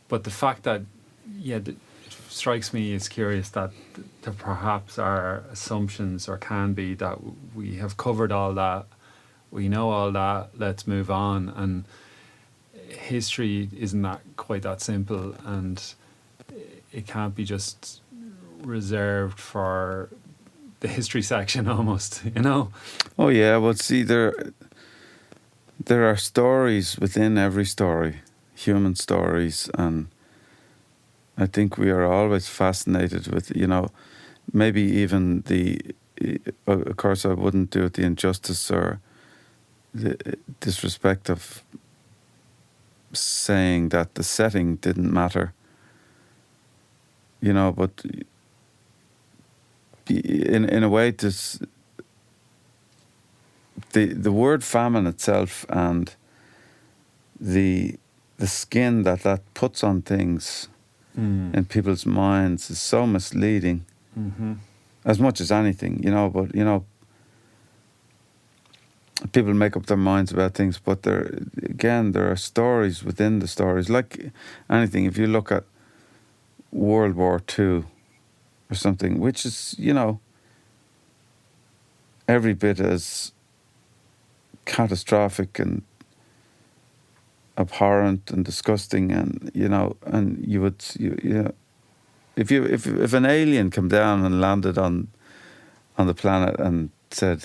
but the fact that, it strikes me as curious that there perhaps are assumptions, or can be, that we have covered all that, we know all that, let's move on. And history isn't that quite that simple, and it can't be just reserved for the history section almost, you know? Oh yeah, well see, there are stories within every story, human stories, and I think we are always fascinated with, maybe even of course I wouldn't do it the injustice or the disrespect of saying that the setting didn't matter, but in a way, the word famine itself and the skin that puts on things in people's minds is so misleading, as much as anything, but people make up their minds about things, but there are stories within the stories. Like anything, if you look at World War II or something, which is, every bit as catastrophic and abhorrent and disgusting, and and if an alien came down and landed on the planet and said,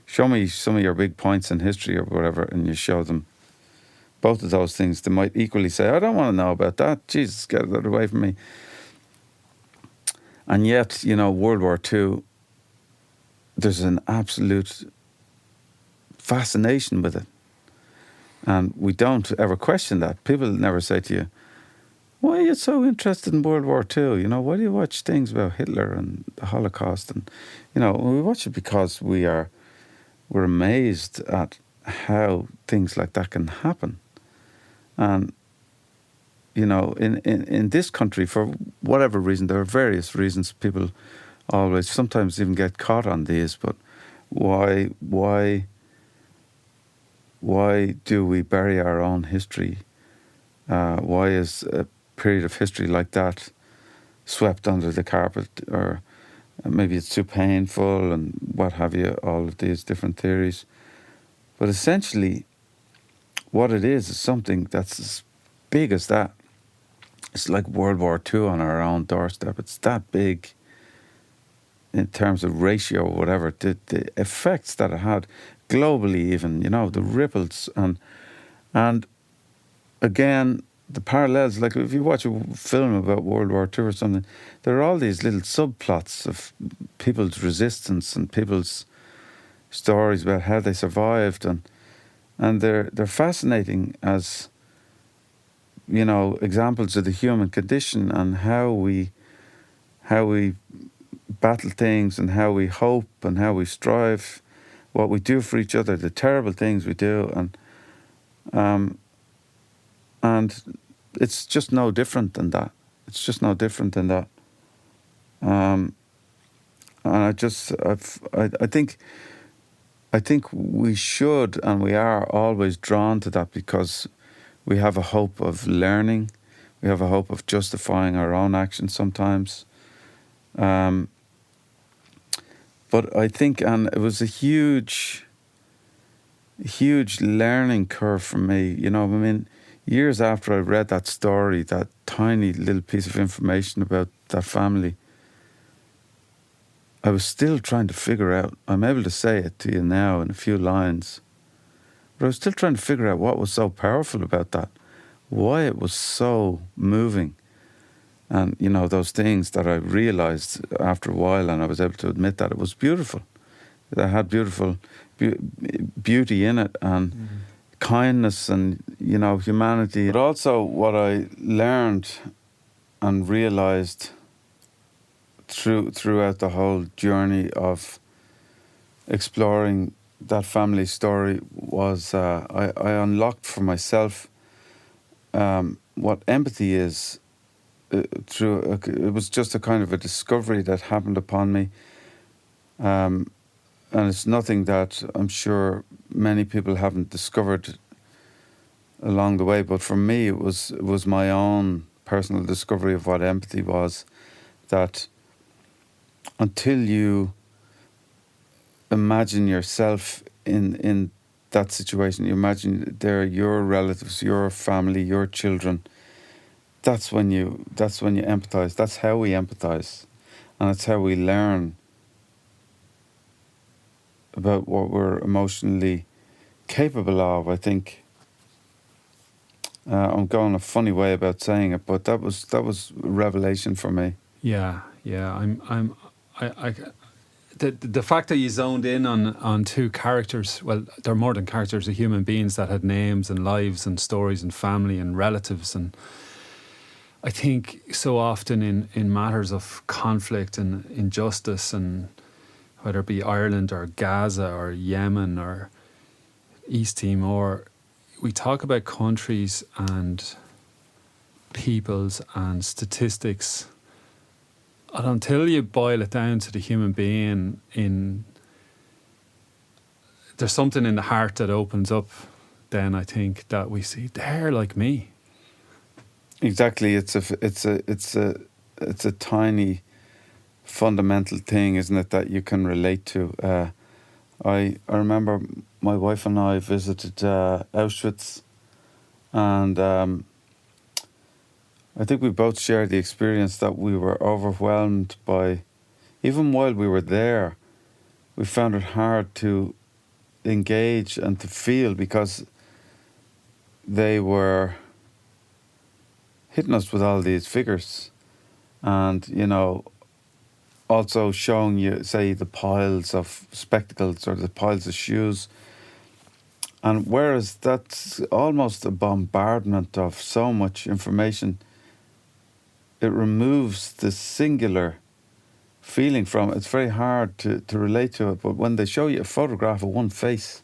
show me some of your big points in history or whatever, and you show them both of those things, they might equally say, I don't want to know about that. Jesus, get that away from me. And yet, World War II, there's an absolute fascination with it. And we don't ever question that. People never say to you, why are you so interested in World War II? Why do you watch things about Hitler and the Holocaust? And, we watch it because we're amazed at how things like that can happen. And, in this country, for whatever reason, there are various reasons people always sometimes even get caught on these, but why do we bury our own history? Why is a period of history like that swept under the carpet? Or maybe it's too painful and what have you, all of these different theories. But essentially, what it is something that's as big as that. It's like World War II on our own doorstep. It's that big in terms of ratio or whatever, the effects that it had globally even, the ripples. And again, the parallels, like if you watch a film about World War II or something, there are all these little subplots of people's resistance and people's stories about how they survived, and they're fascinating as examples of the human condition and how we battle things and how we hope and how we strive, what we do for each other, the terrible things we do, and it's just no different than that. It's just no different than that. And I think we should and we are always drawn to that because we have a hope of learning. We have a hope of justifying our own actions sometimes. But I think, and it was a huge learning curve for me. Years after I read that story, that tiny little piece of information about that family, I was still trying to figure out, I'm able to say it to you now in a few lines, but I was still trying to figure out what was so powerful about that, why it was so moving. And, those things that I realised after a while, and I was able to admit that it was beautiful. It had beautiful beauty in it, and kindness and, humanity. But also what I learned and realised throughout the whole journey of exploring that family story was I unlocked for myself what empathy is through. It was just a kind of a discovery that happened upon me, and it's nothing that I'm sure many people haven't discovered along the way. But for me, it was my own personal discovery of what empathy was. That until you imagine yourself in that situation, you imagine they're your relatives, your family, your children. That's when you empathise. That's how we empathise, and it's how we learn about what we're emotionally capable of. I think I'm going a funny way about saying it, but that was a revelation for me. Yeah. The fact that you zoned in on two characters, well, they're more than characters, they're human beings that had names and lives and stories and family and relatives. And I think so often in matters of conflict and injustice, and whether it be Ireland or Gaza or Yemen or East Timor, we talk about countries and peoples and statistics. And until you boil it down to the human being, there's something in the heart that opens up. Then I think that we see they're like me. Exactly, it's a tiny fundamental thing, isn't it, that you can relate to. I remember my wife and I visited Auschwitz, and I think we both shared the experience that we were overwhelmed by, even while we were there, we found it hard to engage and to feel, because they were hitting us with all these figures, and, you know, also showing you, say, the piles of spectacles or the piles of shoes. And whereas that's almost a bombardment of so much information, it removes the singular feeling from it. It's very hard to relate to it. But when they show you a photograph of one face,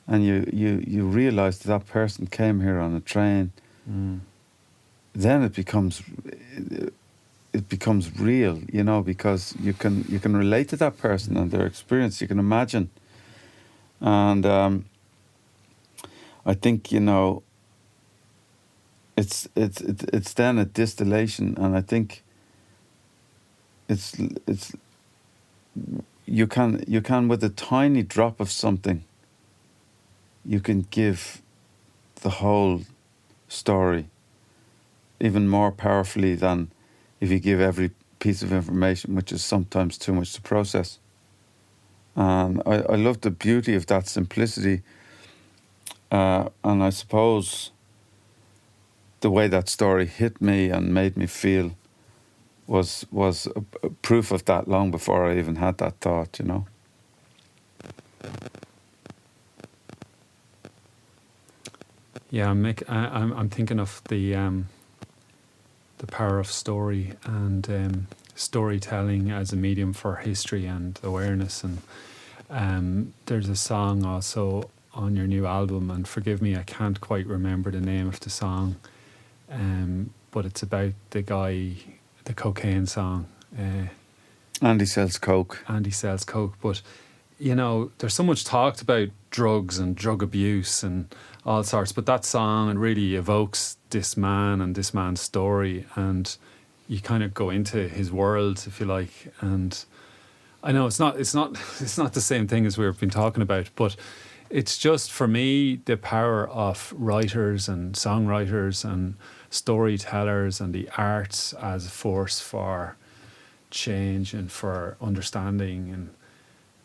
and you realise that person came here on a train, then it becomes real, you know, because you can relate to that person and their experience. You can imagine, and I think, you know, it's then a distillation, and I think it's you can with a tiny drop of something, you can give the whole story even more powerfully than if you give every piece of information, which is sometimes too much to process. And I love the beauty of that simplicity, and I suppose the way that story hit me and made me feel was a proof of that long before I even had that thought, you know. Yeah, I'm thinking of the power of story and storytelling as a medium for history and awareness. And there's a song also on your new album, and forgive me, I can't quite remember the name of the song, but it's about the guy, the cocaine song. Andy sells coke. Andy sells coke, but you know, there's so much talked about drugs and drug abuse and all sorts, but that song, it really evokes this man and this man's story, and you kind of go into his world, if you like. And I know it's not the same thing as we've been talking about, but it's just, for me, the power of writers and songwriters and storytellers and the arts as a force for change and for understanding.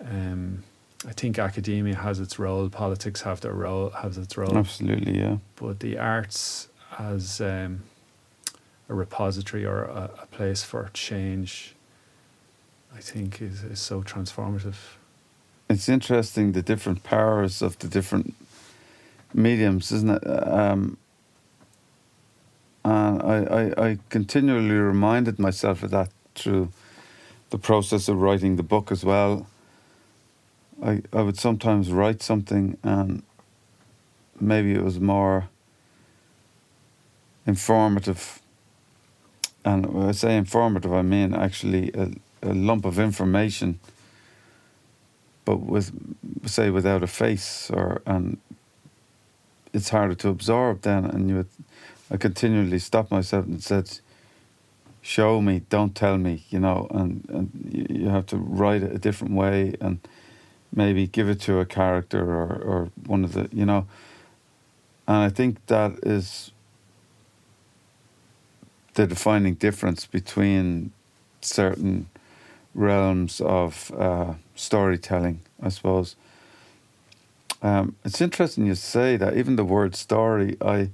And I think academia has its role, politics has its role. Absolutely, yeah. But the arts as a repository or a place for change, I think is so transformative. It's interesting, the different powers of the different mediums, isn't it? And I continually reminded myself of that through the process of writing the book as well. I would sometimes write something and maybe it was more informative. And when I say informative, I mean actually a lump of information, but without a face, and it's harder to absorb then. And I continually stopped myself and said, show me, don't tell me, and you have to write it a different way and maybe give it to a character or one of the, and I think that is the defining difference between certain realms of storytelling, I suppose. It's interesting you say that. Even the word story, I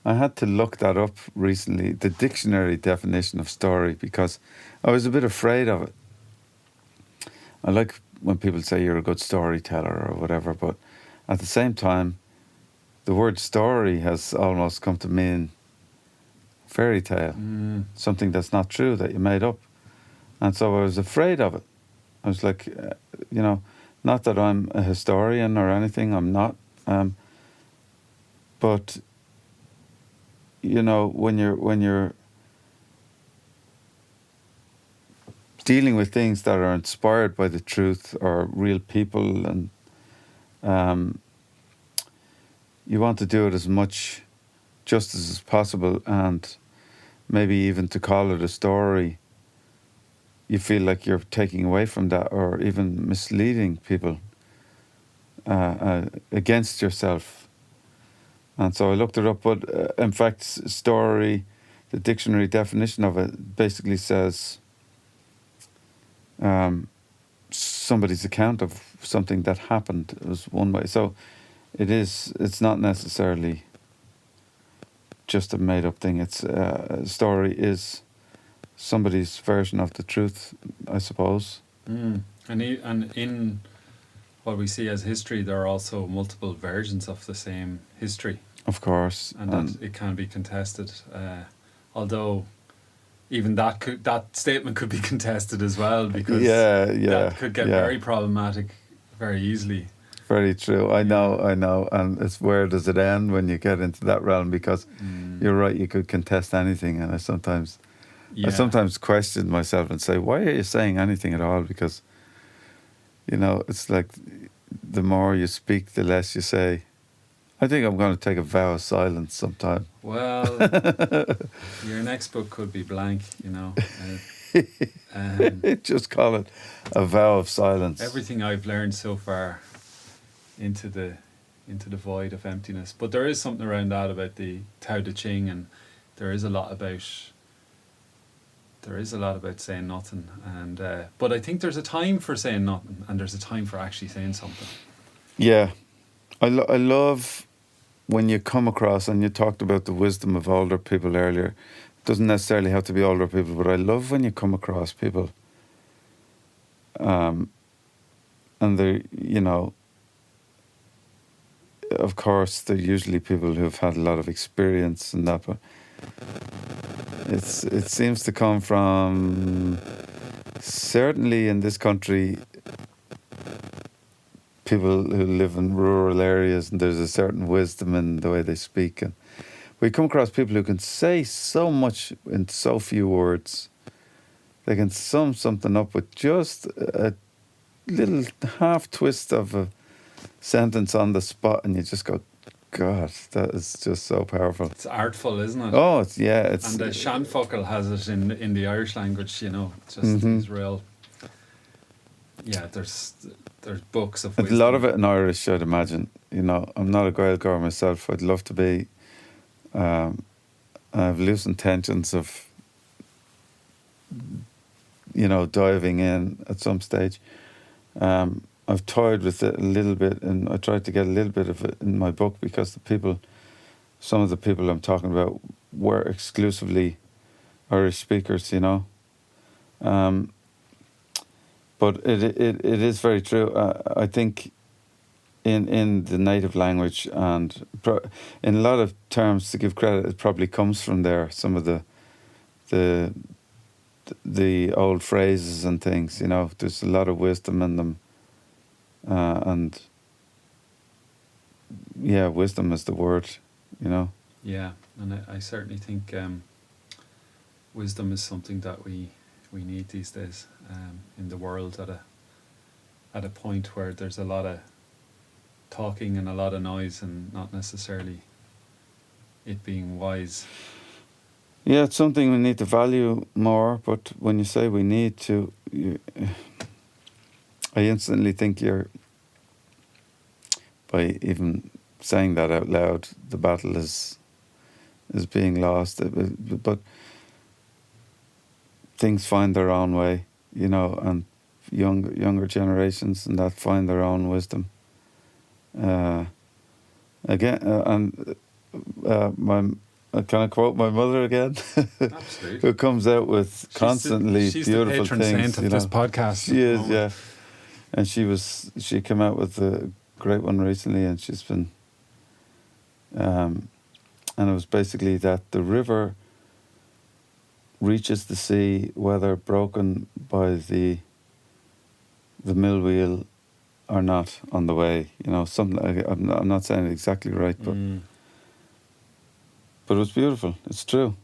had to look that up recently, the dictionary definition of story, because I was a bit afraid of it. I like when people say you're a good storyteller or whatever, but at the same time, the word story has almost come to mean fairy tale, something that's not true, that you made up. And so I was afraid of it. I was like, not that I'm a historian or anything, I'm not. But, when you're dealing with things that are inspired by the truth or real people, and you want to do it as much justice as possible, and maybe even to call it a story, you feel like you're taking away from that or even misleading people against yourself. And so I looked it up, but in fact, story, the dictionary definition of it basically says somebody's account of something that happened was one way. So it's not necessarily just a made-up thing. It's a story is somebody's version of the truth, I suppose. And in what we see as history, there are also multiple versions of the same history. Of course. And that it can be contested. Although even that statement could be contested as well, because that could get very problematic very easily. Very true. I know. And it's where does it end when you get into that realm? Because you're right, you could contest anything. And I sometimes question myself and say, why are you saying anything at all? Because, it's like the more you speak, the less you say. I think I'm going to take a vow of silence sometime. Well, your next book could be blank, Just call it a vow of silence. Everything I've learned so far into the void of emptiness. But there is something around that about the Tao Te Ching, and there is a lot about saying nothing. And but I think there's a time for saying nothing, and there's a time for actually saying something. Yeah, I love when you come across, and you talked about the wisdom of older people earlier. It doesn't necessarily have to be older people, but I love when you come across people, and they're, of course, they're usually people who've had a lot of experience and that, but it seems to come from, certainly in this country, people who live in rural areas, and there's a certain wisdom in the way they speak. And we come across people who can say so much in so few words. They can sum something up with just a little half twist of a sentence on the spot, and you just go, God, that is just so powerful. It's artful, isn't it? Oh, it's and the Shanfuckle has it in the Irish language, just these real. Yeah, there's books of wisdom. A lot of it in Irish, I'd imagine. I'm not a Gaeilgeoir myself. I'd love to be. I have loose intentions of, diving in at some stage. I've toyed with it a little bit, and I tried to get a little bit of it in my book, because some of the people I'm talking about were exclusively Irish speakers, But it is very true. I think in the native language, and in a lot of terms, to give credit, it probably comes from there. Some of the old phrases and things, there's a lot of wisdom in them. and yeah, wisdom is the word, you know. Yeah, and I certainly think wisdom is something that we need these days in the world at a point where there's a lot of talking and a lot of noise and not necessarily it being wise. Yeah, it's something we need to value more, but when you say we need to, I instantly think by even saying that out loud, the battle is being lost. But things find their own way, you know, and younger generations and that find their own wisdom. Can I quote my mother again? Absolutely. Who comes out with constantly she's beautiful the patron things. saint of this podcast. She is, yeah. And she came out with a great one recently, and she's been, and it was basically that the river reaches the sea, whether broken by the mill wheel or not on the way. You know, something. I'm not saying it exactly right, but it was beautiful. It's true.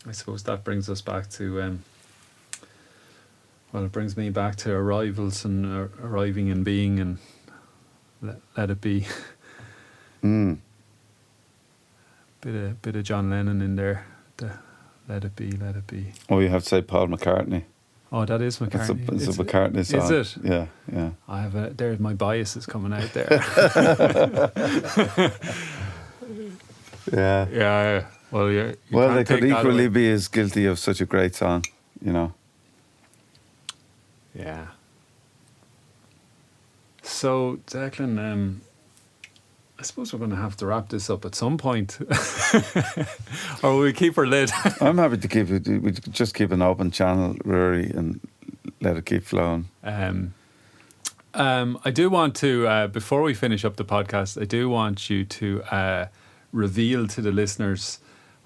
I suppose that brings us back to, it brings me back to arrivals and arriving and being, and let it be. Bit of John Lennon in there. Let it be, let it be. Oh, you have to say Paul McCartney. Oh, that is McCartney. It's a McCartney song. Is it? Yeah, yeah. I have there's my bias is coming out there. Yeah. Yeah. Well, they could equally be as guilty of such a great song, you know. Yeah. So, Declan, I suppose we're going to have to wrap this up at some point. Or will we keep her lid? I'm happy to keep it. We just keep an open channel, Rory, and let it keep flowing. I do want to, before we finish up the podcast, I do want you to reveal to the listeners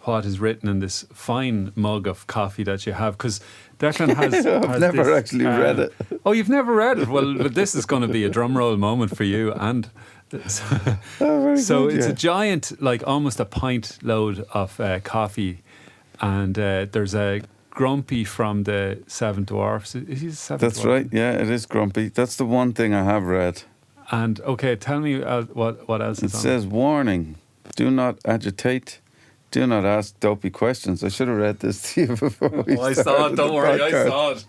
what is written in this fine mug of coffee that you have, because Declan has... I've never actually read it. Oh, you've never read it? Well, this is going to be a drum roll moment for you. And so it's a giant, like almost a pint load of coffee, and there's a Grumpy from the Seven Dwarfs. Is he the Seven Dwarfs? That's right, yeah, it is Grumpy. That's the one thing I have read. And, okay, tell me what else is on it. It says, warning, do not agitate. Do not ask dopey questions. I should have read this to you before we started. I saw it, don't worry, I saw it.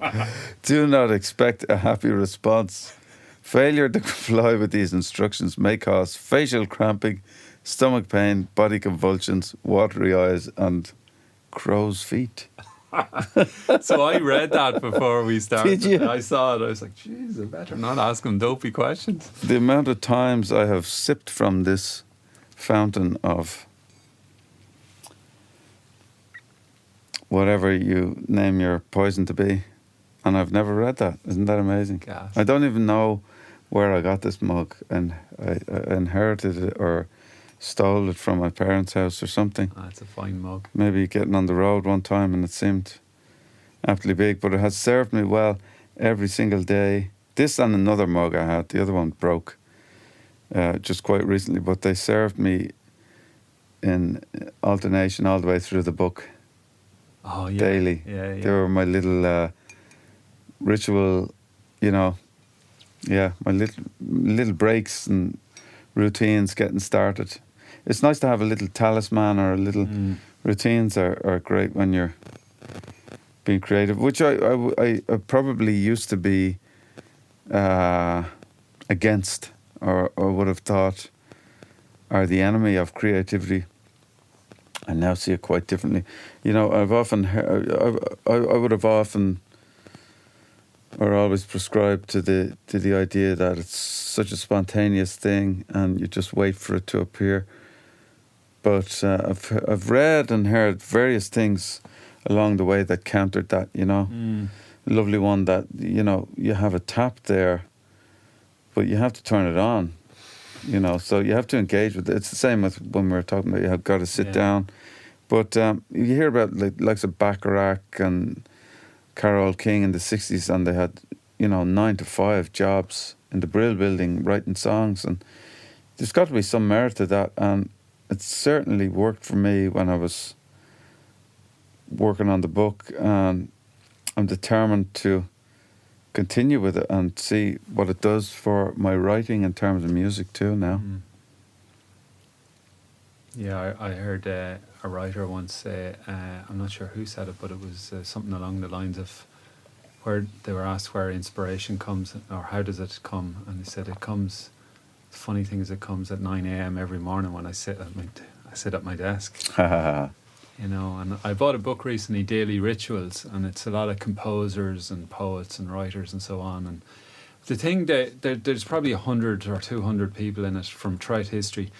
Do not expect a happy response. Failure to comply with these instructions may cause facial cramping, stomach pain, body convulsions, watery eyes, and crow's feet. So I read that before we started. Did you? I saw it. I was like, jeez, I better not ask him dopey questions. The amount of times I have sipped from this fountain of whatever you name your poison to be, and I've never read that. Isn't that amazing? Gas. I don't even know where I got this mug, and I inherited it or stole it from my parents' house or something. It's a fine mug. Maybe getting on the road one time and it seemed aptly big, but it has served me well every single day. This and another mug I had, the other one broke just quite recently, but they served me in alternation all the way through the book. Oh, yeah. Daily. Yeah. They were my little ritual, you know. Yeah, my little breaks and routines getting started. It's nice to have a little talisman or a little routines are great when you're being creative, which I probably used to be against or would have thought are the enemy of creativity. I now see it quite differently. You know, I've often heard, I would have often or always prescribed to the idea that it's such a spontaneous thing and you just wait for it to appear. But I've read and heard various things along the way that countered that, you know. A lovely one that, you know, you have a tap there, but you have to turn it on, you know, so you have to engage with it. It's the same with when we were talking about you have got to sit down. But you hear about likes of Bacharach and Carole King in the 60s, and they had, 9 to 5 jobs in the Brill building writing songs, and there's got to be some merit to that, and it certainly worked for me when I was working on the book, and I'm determined to continue with it and see what it does for my writing in terms of music too now. Mm. Yeah, I heard a writer once say, I'm not sure who said it, but it was something along the lines of where they were asked where inspiration comes or how does it come, and they said it comes. The funny thing is, it comes at 9 a.m. every morning when I sit at my desk. And I bought a book recently, Daily Rituals, and it's a lot of composers and poets and writers and so on. And the thing that there's probably 100 or 200 people in it from throughout history,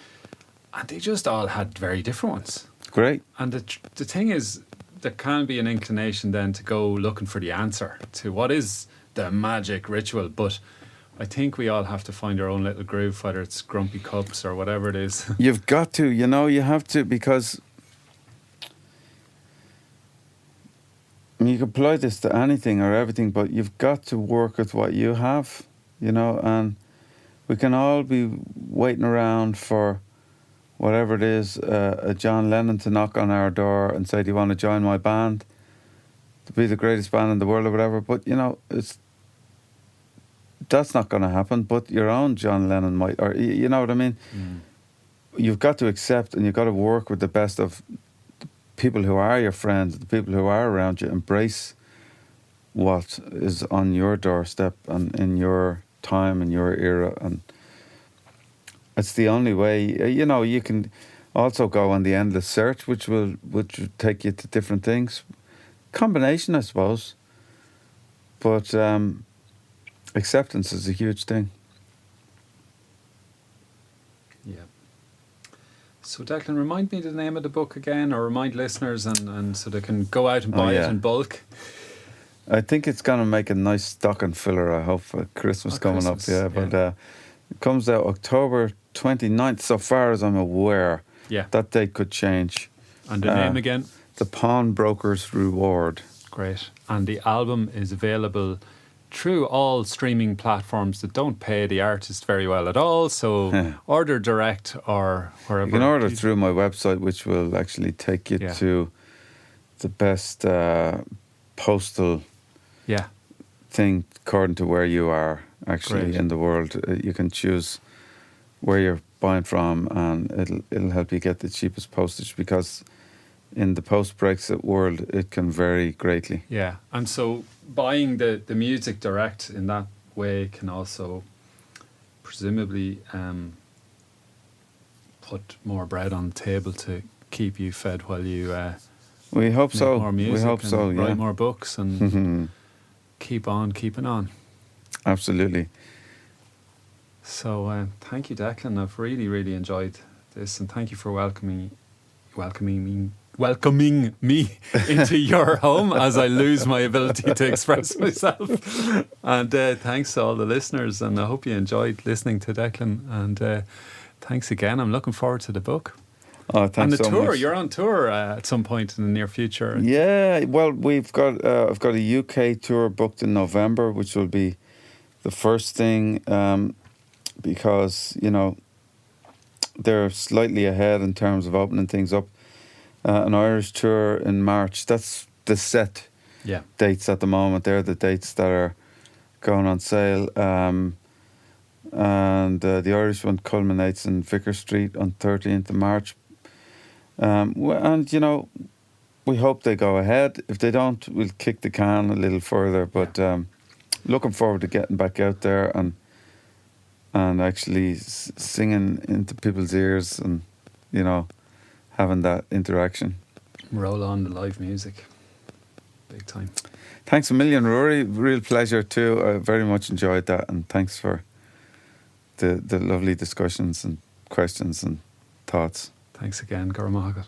and they just all had very different ones. Great. And the thing is, there can be an inclination then to go looking for the answer to what is the magic ritual, but I think we all have to find our own little groove, whether it's Grumpy Cups or whatever it is. You've got to, you have to, because you can apply this to anything or everything, but you've got to work with what you have, and we can all be waiting around for whatever it is, a John Lennon to knock on our door and say, do you want to join my band? To be the greatest band in the world or whatever. But, that's not going to happen. But your own John Lennon might, or you know what I mean? Mm. You've got to accept, and you've got to work with the best of the people who are your friends, the people who are around you. Embrace what is on your doorstep and in your time and your era, and it's the only way. You can also go on the endless search, which will take you to different things. Combination, I suppose. But acceptance is a huge thing. Yeah. So Declan, remind me the name of the book again, or remind listeners, and so they can go out and buy it in bulk. I think it's going to make a nice stocking filler, I hope, for Christmas coming up. Yeah, but it comes out October 29th, so far as I'm aware. Yeah. That date could change. And the name again? The Pawnbroker's Reward. Great. And the album is available through all streaming platforms that don't pay the artist very well at all, so order direct or wherever. You can order through my website, which will actually take you to the best postal thing according to where you are actually in the world. You can choose where you're buying from, and it'll help you get the cheapest postage, because in the post-Brexit world it can vary greatly. Yeah, and so buying the music direct in that way can also presumably put more bread on the table to keep you fed while you we hope make so more music, we hope so, yeah. Write more books and keep on keeping on. Absolutely. So thank you, Declan. I've really, really enjoyed this, and thank you for welcoming me into your home as I lose my ability to express myself. And thanks to all the listeners, and I hope you enjoyed listening to Declan. And thanks again. I'm looking forward to the book. Oh, thanks and the so tour. much. You're on tour at some point in the near future. Yeah, well, we've got I've got a UK tour booked in November, which will be the first thing, because they're slightly ahead in terms of opening things up. An Irish tour in March. That's the set dates at the moment. They're the dates that are going on sale. And the Irish one culminates in Vicar Street on 13th of March. And, we hope they go ahead. If they don't, we'll kick the can a little further. But looking forward to getting back out there and actually singing into people's ears and, having that interaction. Roll on the live music. Big time. Thanks a million, Rory. Real pleasure too. I very much enjoyed that, and thanks for the lovely discussions and questions and thoughts. Thanks again, Gorta Mór.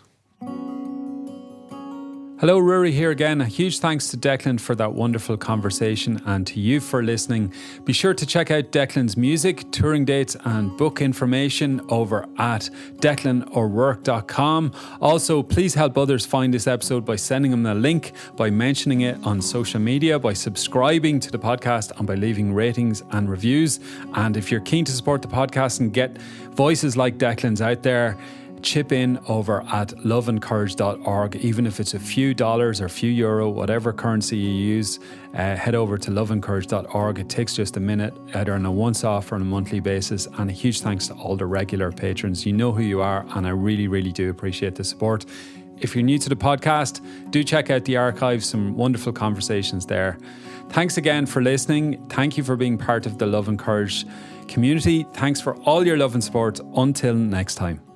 Hello, Rory here again. A huge thanks to Declan for that wonderful conversation and to you for listening. Be sure to check out Declan's music, touring dates and book information over at declano'rourke.com. Also, please help others find this episode by sending them a link, by mentioning it on social media, by subscribing to the podcast and by leaving ratings and reviews. And if you're keen to support the podcast and get voices like Declan's out there, chip in over at loveandcourage.org. Even if it's a few dollars or a few euro, whatever currency you use, head over to loveandcourage.org. It takes just a minute, either on a once-off or on a monthly basis. And a huge thanks to all the regular patrons. You know who you are, and I really, really do appreciate the support. If you're new to the podcast, do check out the archives, some wonderful conversations there. Thanks again for listening. Thank you for being part of the Love and Courage community. Thanks for all your love and support. Until next time.